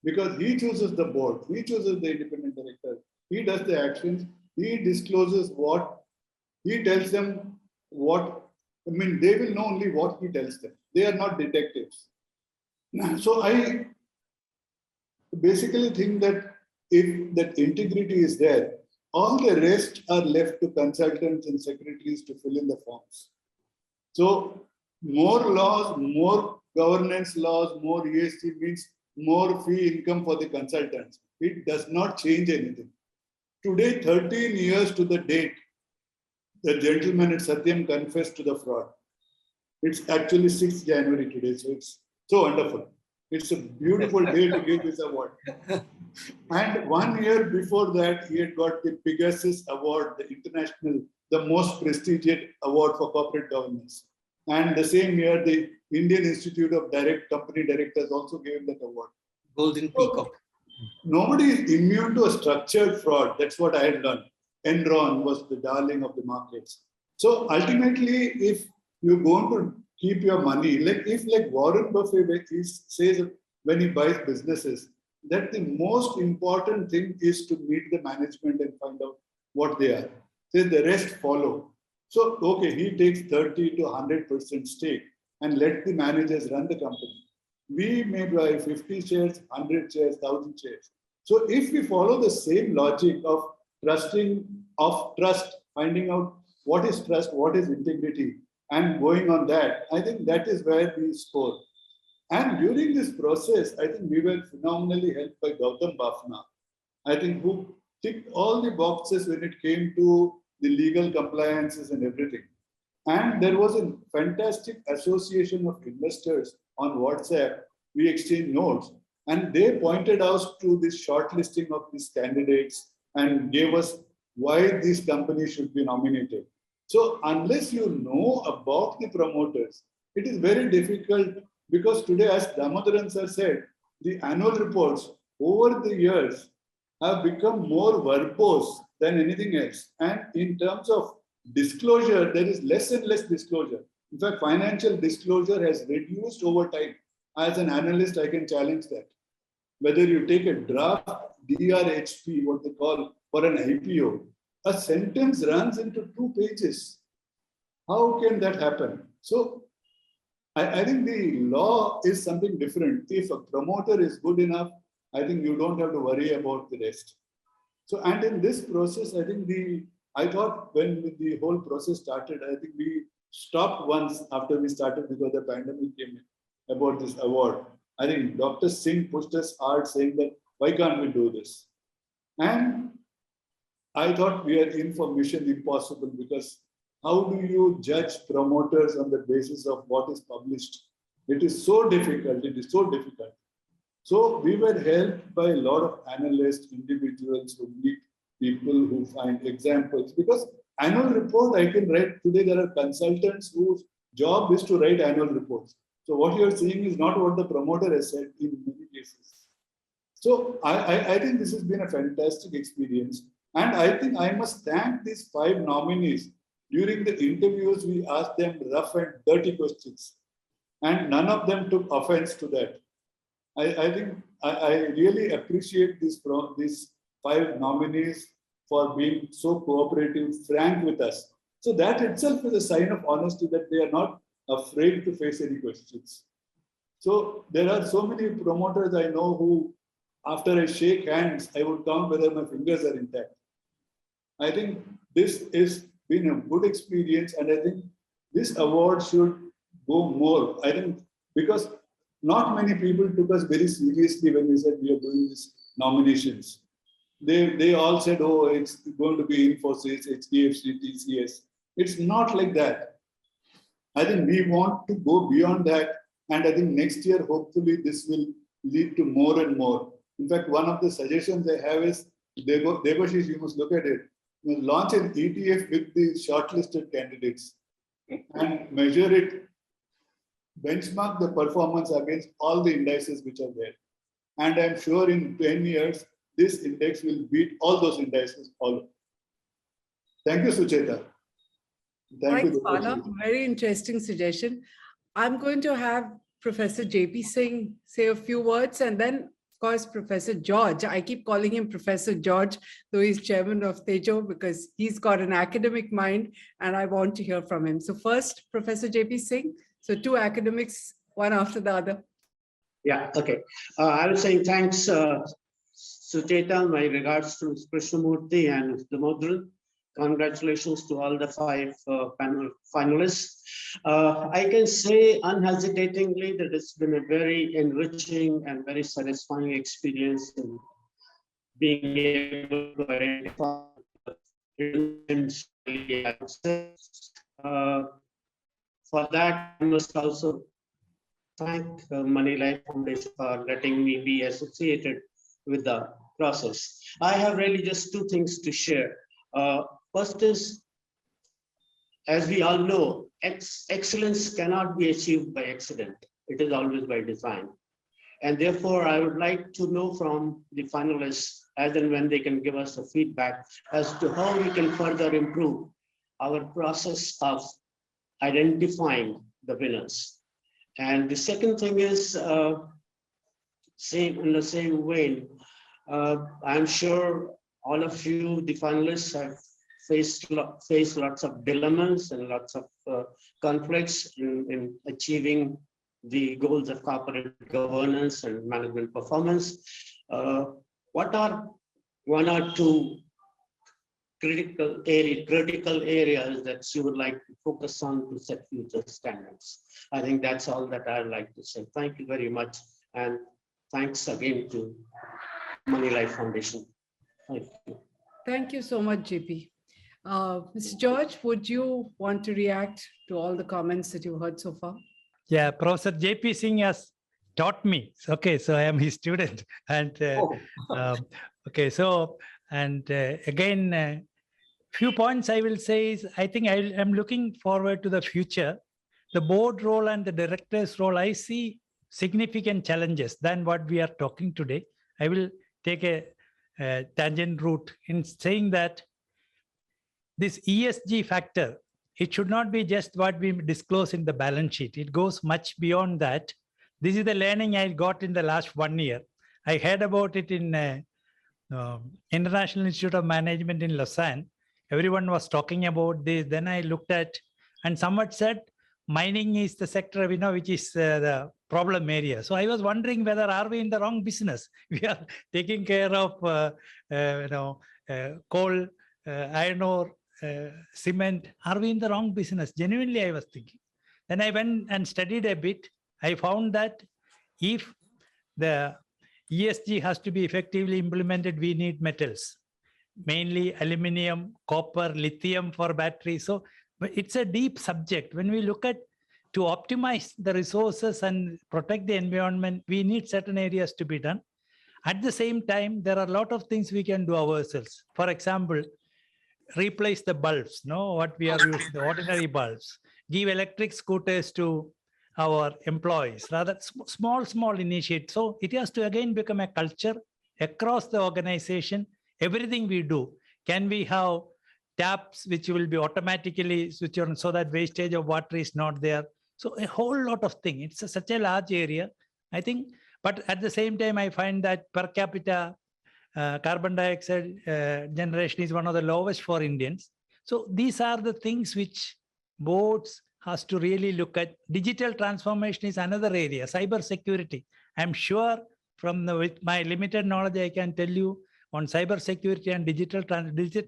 Because he chooses the board, he chooses the independent director, he does the actions, he discloses what, he tells them what, they will know only what he tells them. They are not detectives. So I basically think that if that integrity is there, all the rest are left to consultants and secretaries to fill in the forms. So more laws, more governance laws, more ESG means more fee income for the consultants. It does not change anything. Today, 13 years to the date, the gentleman at Satyam confessed to the fraud. It's actually 6th January today, so it's so wonderful. It's a beautiful day to give this award. And 1 year before that, he had got the Pegasus Award, the most prestigious award for corporate governance. And the same year, the Indian Institute of Company Directors also gave him that award. Golden Peacock. Nobody is immune to a structured fraud. That's what I had learned. Enron was the darling of the markets. So ultimately, if you're going to keep your money, like Warren Buffett says when he buys businesses, that the most important thing is to meet the management and find out what they are. Then the rest follow. So, okay, he takes 30 to 100% stake and let the managers run the company. We may buy 50 shares, 100 shares, 1,000 shares. So if we follow the same logic of trust, finding out what is trust, what is integrity, and going on that, I think that is where we score. And during this process, I think we were phenomenally helped by Gautam Bafna, I think, who ticked all the boxes when it came to the legal compliances and everything. And there was a fantastic association of investors on WhatsApp. We exchanged notes, and they pointed out to this shortlisting of these candidates and gave us why these companies should be nominated. So unless you know about the promoters, it is very difficult, because today, as Damodaran sir said, the annual reports over the years have become more verbose than anything else. And in terms of disclosure, there is less and less disclosure. In fact, financial disclosure has reduced over time. As an analyst, I can challenge that. Whether you take a draft DRHP, what they call, for an IPO, a sentence runs into 2 pages. How can that happen? So I think the law is something different. If a promoter is good enough, I think you don't have to worry about the rest. So, and in this process, I think I thought when the whole process started, I think we stopped once after we started because the pandemic came in about this award. I think Dr. Singh pushed us hard saying that, why can't we do this? And I thought we are in for mission impossible, because how do you judge promoters on the basis of what is published? It is so difficult. It is so difficult. So we were helped by a lot of analysts, individuals who meet people, who find examples. Because annual report I can write today, there are consultants whose job is to write annual reports. So what you're seeing is not what the promoter has said in many cases. So I think this has been a fantastic experience. And I think I must thank these 5 nominees. During the interviews, we asked them rough and dirty questions, and none of them took offense to that. I think I really appreciate these 5 nominees for being so cooperative, frank with us. So that itself is a sign of honesty, that they are not afraid to face any questions. So there are so many promoters I know who, after I shake hands, I would count whether my fingers are intact. I think this has been a good experience, and I think this award should go more. I think because not many people took us very seriously when we said we are doing these nominations. They all said, oh, it's going to be Infosys, HDFC, TCS. It's not like that. I think we want to go beyond that. And I think next year, hopefully, this will lead to more and more. In fact, one of the suggestions I have is, Debashish, you must look at it. You must launch an ETF with the shortlisted candidates and measure it, benchmark the performance against all the indices which are there. And I'm sure in 10 years, this index will beat all those indices. Thank you, Sucheta. Thanks, Bala. Very interesting suggestion. I'm going to have Professor JP Singh say a few words, and then, of course, Professor George. I keep calling him Professor George, though he's chairman of Tejo, because he's got an academic mind, and I want to hear from him. So first, Professor JP Singh. So 2 academics, one after the other. Yeah, okay. I was saying thanks, Sucheta. My regards to Krishnamurthy and Damodaran. Congratulations to all the 5 panel finalists. I can say unhesitatingly that it's been a very enriching and very satisfying experience in being able to identify for that, I must also thank Moneylife Foundation for letting me be associated with the process. I have really just 2 things to share. First is, as we all know, excellence cannot be achieved by accident. It is always by design. And therefore, I would like to know from the finalists, as and when they can give us a feedback as to how we can further improve our process of identifying the winners. And the second thing is, in the same vein, I'm sure all of you, the finalists, have faced lots of dilemmas and lots of conflicts in achieving the goals of corporate governance and management performance. What are 1 or 2 critical areas that you would like to focus on to set future standards? I think that's all that I'd like to say. Thank you very much. And thanks again to Moneylife Foundation. Thank you. Thank you so much, JP. Mr. George, would you want to react to all the comments that you've heard so far? Yeah, Professor JP Singh has taught me. Okay, so I am his student. And okay, so, and again, few points I will say is, I think I'm looking forward to the future. The board role and the director's role, I see significant challenges than what we are talking today. I will take a tangent route in saying that this ESG factor, it should not be just what we disclose in the balance sheet. It goes much beyond that. This is the learning I got in the last 1 year. I heard about it in International Institute of Management in Lausanne. Everyone was talking about this. Then I looked at, and someone said, mining is the sector, which is the problem area. So I was wondering whether are we in the wrong business? We are taking care of, coal, iron ore, cement, are we in the wrong business? Genuinely, I was thinking. Then I went and studied a bit. I found that if the ESG has to be effectively implemented, we need metals, mainly aluminum, copper, lithium for batteries. So it's a deep subject. When we look at to optimize the resources and protect the environment, we need certain areas to be done. At the same time, there are a lot of things we can do ourselves. For example, replace the bulbs, what we are using, the ordinary bulbs, give electric scooters to our employees, rather small initiatives. So it has to again become a culture across the organization. Everything we do, can we have taps which will be automatically switched on so that wastage of water is not there? So a whole lot of things. It's such a large area, I think. But at the same time, I find that per capita carbon dioxide generation is one of the lowest for Indians. So these are the things which boards has to really look at. Digital transformation is another area. Cyber security. I'm sure with my limited knowledge, I can tell you on cyber security and digital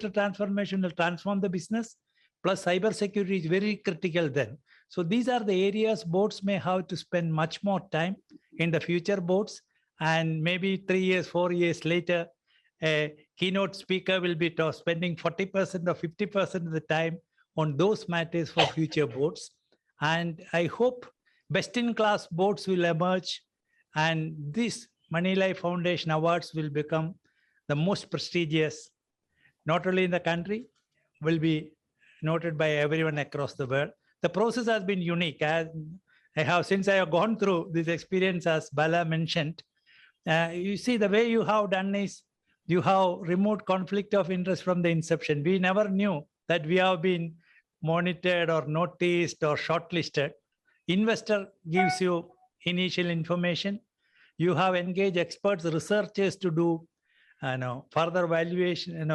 transformation will transform the business. Plus cyber security is very critical then. So these are the areas boards may have to spend much more time in the future boards. And maybe 3 years, 4 years later, a keynote speaker will be spending 40% or 50% of the time on those matters for future boards. And I hope best-in-class boards will emerge, and this Moneylife Foundation Awards will become the most prestigious, not only in the country, will be noted by everyone across the world. The process has been unique. Since I have gone through this experience, as Bala mentioned, you see the way you have done is you have removed conflict of interest from the inception. We never knew that we have been monitored or noticed or shortlisted. Investor gives you initial information. You have engaged experts, researchers to do further valuation,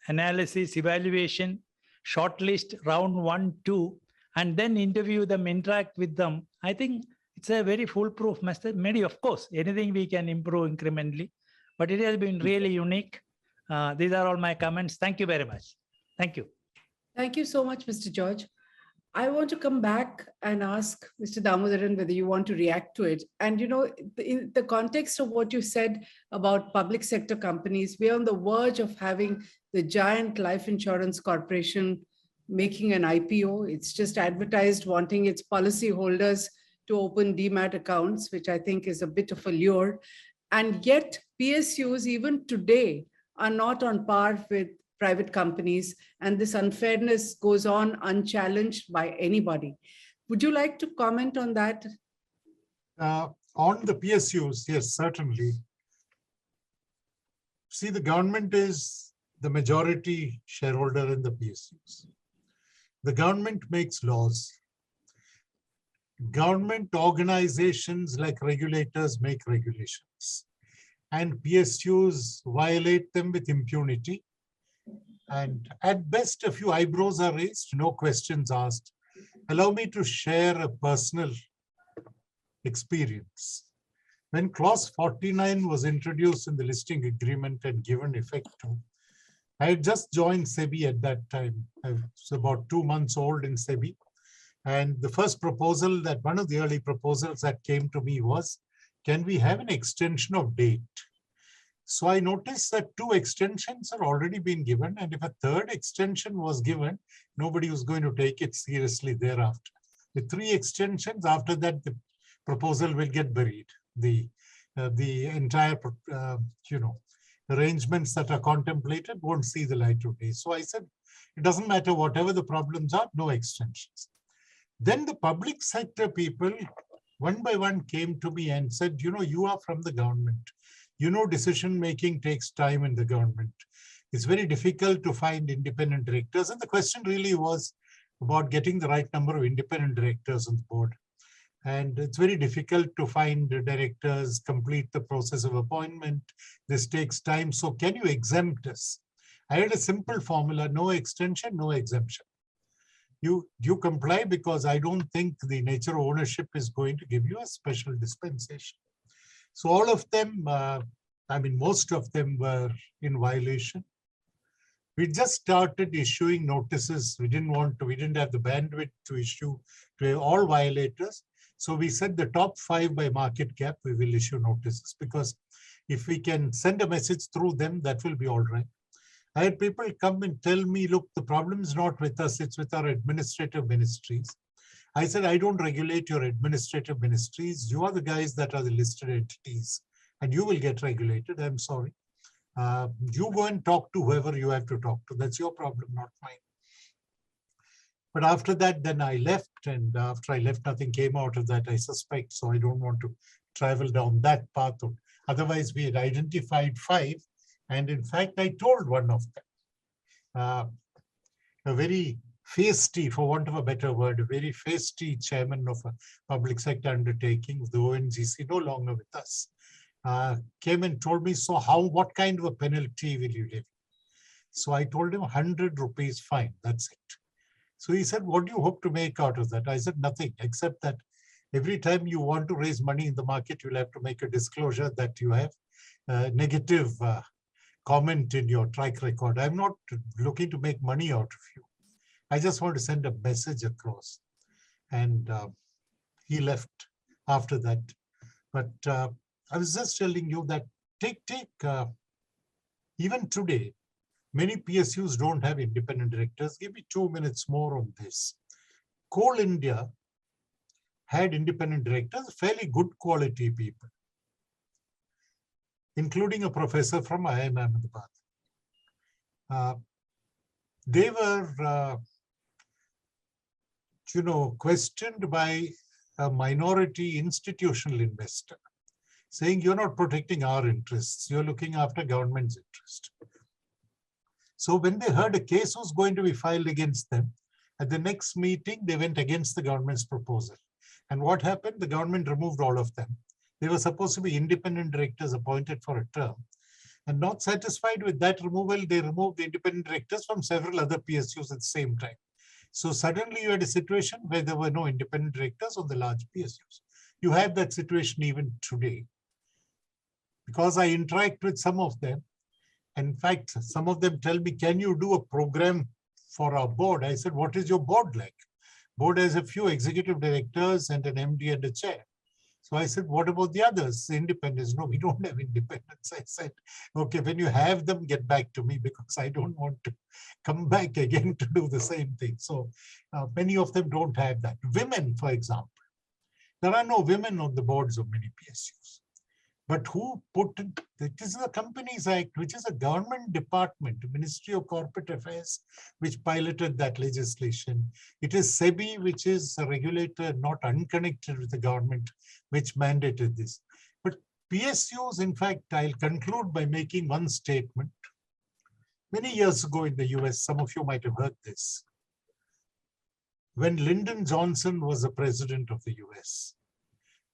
analysis, evaluation, shortlist round 1, 2, and then interview them, interact with them. I think it's a very foolproof method. Maybe, of course, anything we can improve incrementally, but it has been really unique. These are all my comments. Thank you very much. Thank you. Thank you so much, Mr. George. I want to come back and ask Mr. Damodaran whether you want to react to it. And, in the context of what you said about public sector companies, we're on the verge of having the giant life insurance corporation making an IPO. It's just advertised wanting its policy holders to open demat accounts, which I think is a bit of a lure. And yet PSUs even today are not on par with private companies, and this unfairness goes on unchallenged by anybody. Would you like to comment on that? On the PSUs, yes, certainly. See, the government is the majority shareholder in the PSUs. The government makes laws. Government organizations like regulators make regulations, and PSUs violate them with impunity. And at best, a few eyebrows are raised, no questions asked. Allow me to share a personal experience. When clause 49 was introduced in the listing agreement and given effect to, I had just joined SEBI at that time. I was about 2 months old in SEBI. And the first proposal one of the early proposals that came to me was, can we have an extension of date? So I noticed that 2 extensions are already been given, and if a 3rd extension was given, nobody was going to take it seriously thereafter. With 3 extensions, after that, the proposal will get buried. The entire, arrangements that are contemplated won't see the light of day. So I said, it doesn't matter whatever the problems are, no extensions. Then the public sector people, one by one, came to me and said, you are from the government. Decision-making takes time in the government. It's very difficult to find independent directors. And the question really was about getting the right number of independent directors on the board. And it's very difficult to find directors, complete the process of appointment. This takes time. So can you exempt us? I had a simple formula, no extension, no exemption. You comply because I don't think the nature of ownership is going to give you a special dispensation. So all of them, most of them were in violation. We just started issuing notices. We didn't have the bandwidth to issue to all violators. So we said the top 5 by market cap, we will issue notices, because if we can send a message through them, that will be all right. I had people come and tell me, look, the problem is not with us, it's with our administrative ministries. I said, I don't regulate your administrative ministries. You are the guys that are the listed entities, and you will get regulated. I'm sorry. You go and talk to whoever you have to talk to. That's your problem, not mine. But after that, then I left. And after I left, nothing came out of that, I suspect. So I don't want to travel down that path. Otherwise, we had identified 5. And in fact, I told one of them, a very feisty, for want of a better word, a very feisty chairman of a public sector undertaking, the ONGC, no longer with us, came and told me, so what kind of a penalty will you give? So I told him 100 rupees fine, that's it. So he said, what do you hope to make out of that? I said, nothing, except that every time you want to raise money in the market, you'll have to make a disclosure that you have negative comment in your track record. I'm not looking to make money out of you. I just want to send a message across. And he left after that. But I was just telling you that even today, many PSUs don't have independent directors. Give me 2 minutes more on this. Coal India had independent directors, fairly good quality people, including a professor from IIM Ahmedabad. They were, questioned by a minority institutional investor, saying you're not protecting our interests, you're looking after government's interest. So when they heard a case was going to be filed against them, at the next meeting, they went against the government's proposal. And what happened? The government removed all of them. They were supposed to be independent directors appointed for a term. And not satisfied with that removal, they removed the independent directors from several other PSUs at the same time. So suddenly you had a situation where there were no independent directors on the large PSUs. You have that situation even today. Because I interact with some of them, in fact, some of them tell me, can you do a program for our board? I said, what is your board like? Board has a few executive directors and an MD and a chair. So I said, what about the others? Independents? No, we don't have independents. I said, okay, when you have them, get back to me, because I don't want to come back again to do the same thing. So many of them don't have that. Women, for example, there are no women on the boards of many PSUs. But who put it? This is the Companies Act, which is a government department, the Ministry of Corporate Affairs, which piloted that legislation. It is SEBI, which is a regulator not unconnected with the government, which mandated this. But PSUs, in fact, I'll conclude by making one statement. Many years ago in the US, some of you might have heard this. When Lyndon Johnson was the president of the US,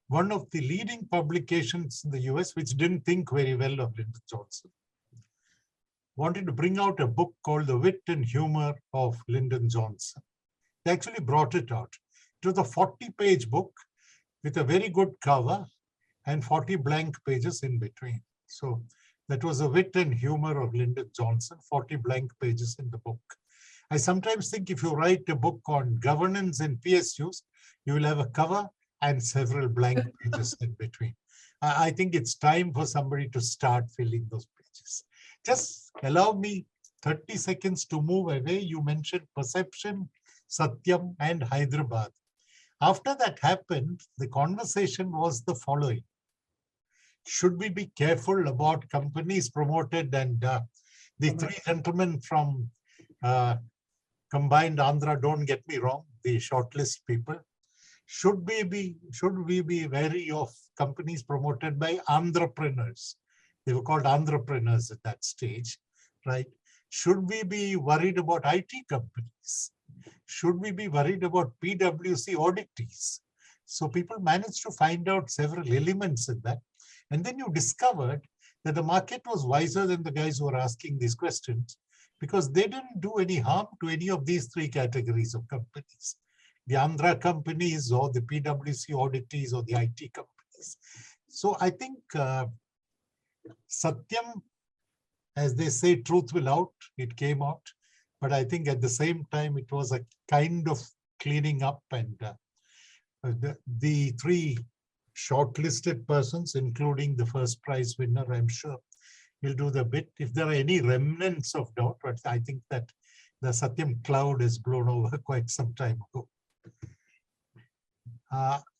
one of the leading publications in the US, which didn't think very well of Lyndon Johnson, wanted to bring out a book called The Wit and Humor of Lyndon Johnson. They actually brought it out. It was a 40-page book with a very good cover and 40 blank pages in between. So that was The Wit and Humor of Lyndon Johnson, 40 blank pages in the book. I sometimes think if you write a book on governance in PSUs, you will have a cover and several blank pages in between. I think it's time for somebody to start filling those pages. Just allow me 30 seconds to move away. You mentioned perception, Satyam, and Hyderabad. After that happened, the conversation was the following. Should we be careful about companies promoted? And the 3 gentlemen from combined Andhra, don't get me wrong, the shortlist people. Should we be wary of companies promoted by entrepreneurs? They were called entrepreneurs at that stage, right? Should we be worried about IT companies? Should we be worried about PwC auditees? So people managed to find out several elements in that. And then you discovered that the market was wiser than the guys who were asking these questions, because they didn't do any harm to any of these 3 categories of companies. The Andhra companies or the PwC auditees or the IT companies. So I think Satyam as they say, truth will out. It came out. But I think at the same time, it was a kind of cleaning up, and the three shortlisted persons, including the first prize winner, I'm sure, will do the bit. If there are any remnants of doubt, but I think that the Satyam cloud has blown over quite some time ago.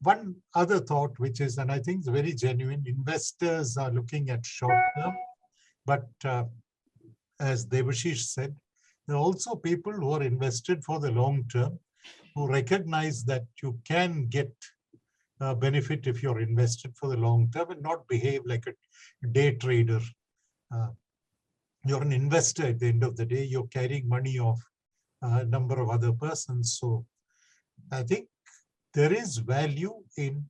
One other thought, which is, and I think it's very genuine, investors are looking at short term, but as Debashish said, there are also people who are invested for the long term, who recognize that you can get benefit if you're invested for the long term and not behave like a day trader. You're an investor at the end of the day. You're carrying money of a number of other persons. So I think there is value in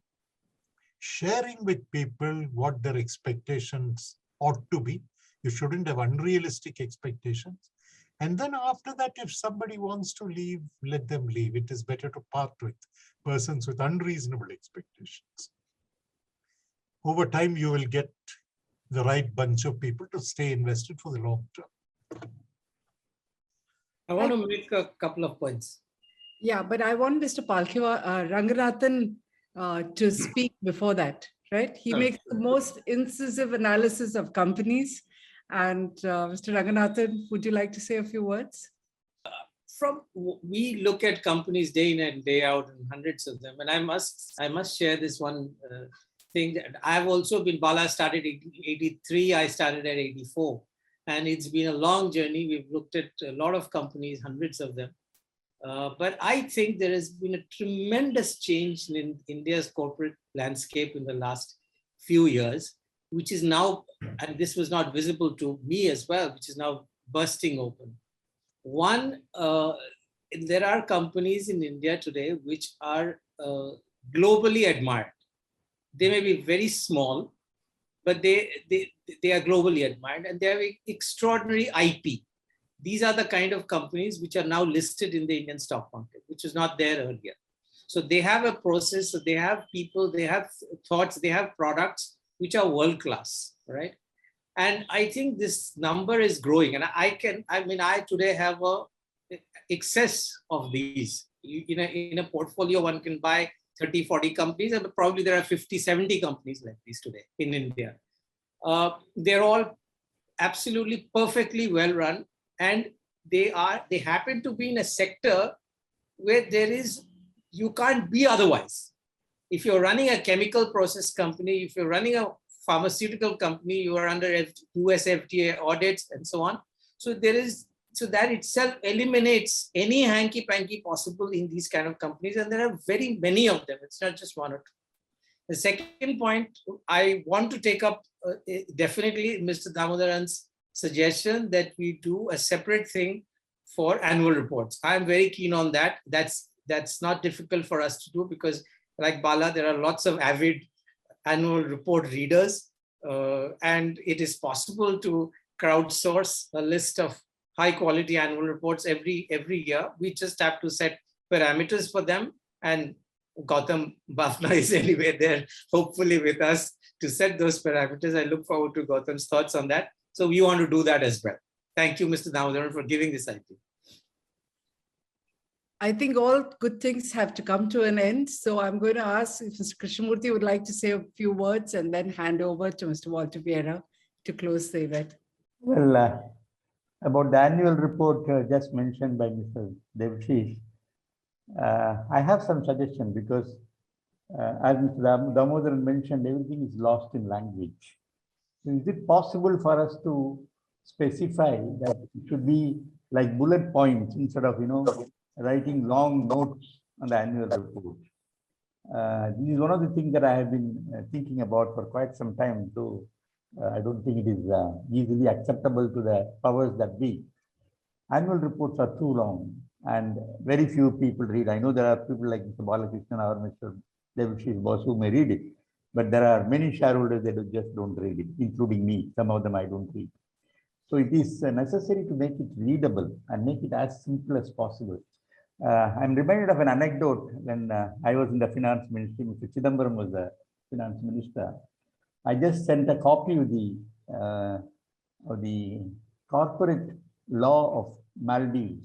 sharing with people what their expectations ought to be. You shouldn't have unrealistic expectations. And then after that, if somebody wants to leave, let them leave. It is better to part with persons with unreasonable expectations. Over time, you will get the right bunch of people to stay invested for the long term. I want to make a couple of points. Yeah, but I want Mr. Ranganathan to speak before that, right? He makes the most incisive analysis of companies. And Mr. Ranganathan, would you like to say a few words? We look at companies day in and day out, and hundreds of them. And I must share this one thing. That I've also been, Bala started in 83, I started at 84. And it's been a long journey. We've looked at a lot of companies, hundreds of them. But I think there has been a tremendous change in India's corporate landscape in the last few years, which is now, and this was not visible to me as well, which is now bursting open. One, there are companies in India today which are globally admired. They may be very small, but they are globally admired, and they have extraordinary IP. These are the kind of companies which are now listed in the Indian stock market, which was not there earlier. So they have a process, they have people, they have thoughts, they have products which are world-class, right? And I think this number is growing. And I today have a excess of these. In a portfolio, one can buy 30, 40 companies, and probably there are 50, 70 companies like these today in India. They're all absolutely perfectly well run, and they happen to be in a sector where you can't be otherwise. If you're running a chemical process company, if you're running a pharmaceutical company, you are under US FDA audits and so on. So that itself eliminates any hanky-panky possible in these kind of companies, and there are very many of them. It's not just one or two. The second point, I want to take up definitely Mr. Damodaran's suggestion that we do a separate thing for annual reports. I'm very keen on that. That's not difficult for us to do, because like Bala, there are lots of avid annual report readers, and it is possible to crowdsource a list of high quality annual reports every year. We just have to set parameters for them, and Gautam Bafna is anyway there, hopefully with us to set those parameters. I look forward to Gautam's thoughts on that. So we want to do that as well. Thank you, Mr. Damodaran, for giving this idea. I think all good things have to come to an end. So I'm going to ask if Mr. Krishnamurthy would like to say a few words and then hand over to Mr. Walter Vieira to close the event. Well, about the annual report just mentioned by Mr. Debashish, I have some suggestion, because as Mr. Damodaran mentioned, everything is lost in language. So is it possible for us to specify that it should be like bullet points instead of, writing long notes on the annual report? This is one of the things that I have been thinking about for quite some time, though I don't think it is easily acceptable to the powers that be. Annual reports are too long and very few people read. I know there are people like Mr. Balakrishnan or Mr. Debashish Boss who may read it, but there are many shareholders that just don't read it, including me. Some of them I don't read. So it is necessary to make it readable and make it as simple as possible. I'm reminded of an anecdote when I was in the finance ministry. Mr. Chidambaram was the finance minister. I just sent a copy of the of the corporate law of Maldives.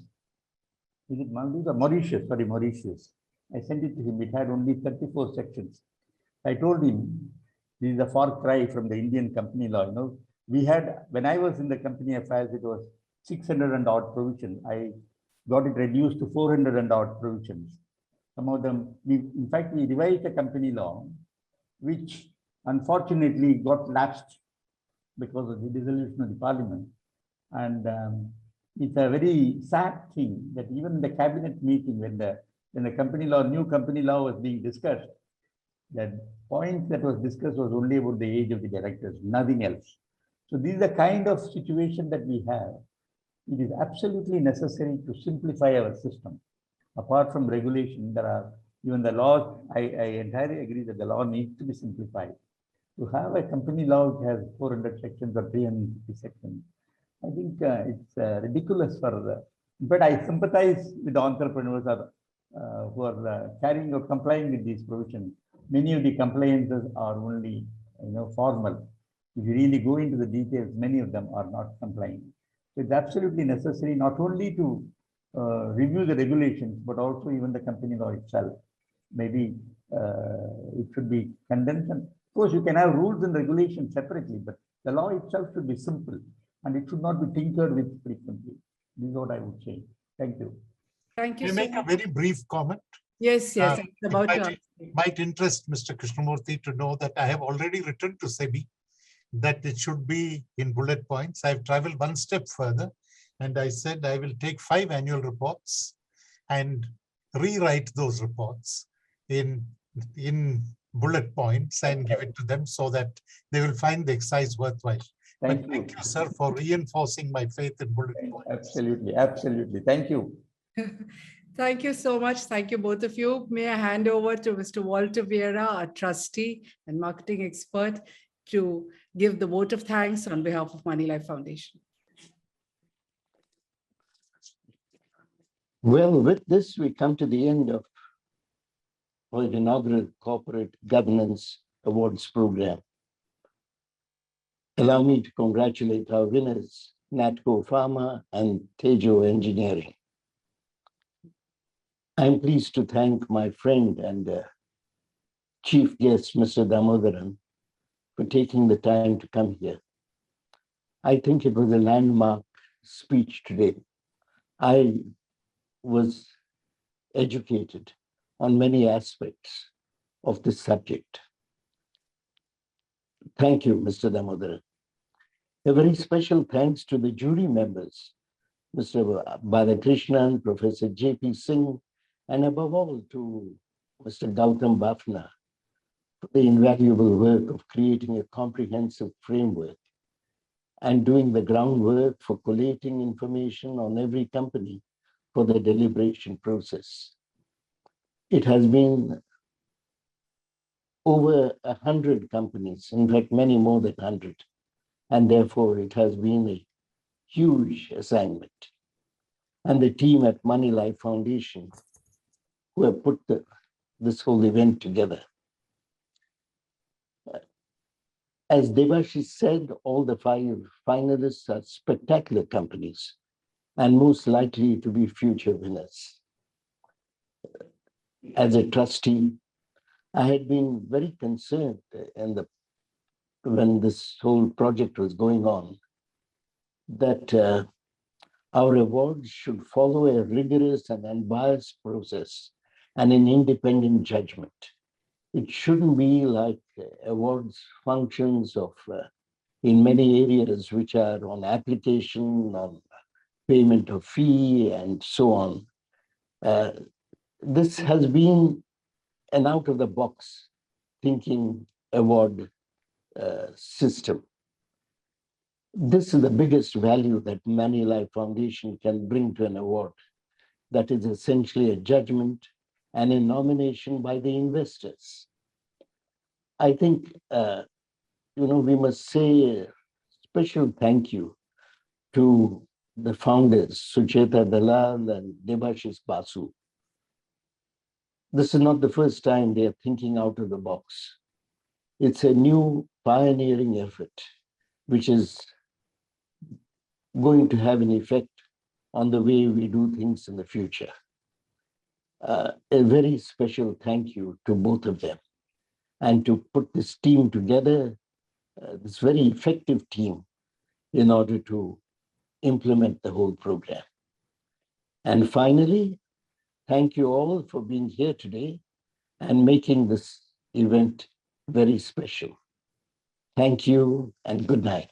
Is it Maldives or Mauritius? Sorry, Mauritius. I sent it to him. It had only 34 sections. I told him, this is a far cry from the Indian company law. You know, we had, when I was in the company affairs, it was 600 and odd provisions. I got it reduced to 400 and odd provisions. Some of them, in fact, we revised the company law, which unfortunately got lapsed because of the dissolution of the parliament. And it's a very sad thing that even in the cabinet meeting, when the new company law was being discussed, that point that was discussed was only about the age of the directors, nothing else. So this is the kind of situation that we have. It is absolutely necessary to simplify our system. Apart from regulation, there are even the laws. I entirely agree that the law needs to be simplified. To have a company law which has 400 sections or 350 sections, I think it's ridiculous for the. But I sympathize with the entrepreneurs who are carrying or complying with these provisions. Many of the compliances are only, formal. If you really go into the details, many of them are not complying. So it's absolutely necessary not only to review the regulations, but also even the company law itself. Maybe it should be condensed. And of course, you can have rules and regulations separately, but the law itself should be simple and it should not be tinkered with frequently. This is what I would say. Thank you. Thank you. May I make a very brief comment? Yes. It might interest Mr. Krishnamurthy to know that I have already written to SEBI that it should be in bullet points. I've traveled one step further and I said I will take 5 annual reports and rewrite those reports in bullet points and give it to them so that they will find the exercise worthwhile. Thank you, sir, for reinforcing my faith in bullet points. Absolutely, absolutely. Thank you. Thank you so much. Thank you, both of you. May I hand over to Mr. Walter Vieira, our trustee and marketing expert, to give the vote of thanks on behalf of Moneylife Foundation. Well, with this, we come to the end of our inaugural Corporate Governance Awards program. Allow me to congratulate our winners, Natco Pharma and Tejo Engineering. I'm pleased to thank my friend and chief guest, Mr. Damodaran, for taking the time to come here. I think it was a landmark speech today. I was educated on many aspects of this subject. Thank you, Mr. Damodaran. A very special thanks to the jury members, Mr. Balakrishnan, Professor J.P. Singh, and above all to Mr. Gautam Bafna for the invaluable work of creating a comprehensive framework and doing the groundwork for collating information on every company for the deliberation process. It has been over 100 companies, in fact, many more than 100, and therefore it has been a huge assignment. And the team at Moneylife Foundation who have put this whole event together. As Devashi said, all the 5 finalists are spectacular companies and most likely to be future winners. As a trustee, I had been very concerned when this whole project was going on, that our awards should follow a rigorous and unbiased process and an independent judgment. It shouldn't be like awards functions of in many areas which are on application, on payment of fee, and so on. This has been an out-of-the-box thinking award system. This is the biggest value that Moneylife Foundation can bring to an award. That is essentially a judgment and a nomination by the investors. I think, we must say a special thank you to the founders, Sucheta Dalal and Debashis Basu. This is not the first time they are thinking out of the box. It's a new pioneering effort, which is going to have an effect on the way we do things in the future. A very special thank you to both of them, and to put this team together, this very effective team, in order to implement the whole program. And finally, thank you all for being here today and making this event very special. Thank you and good night.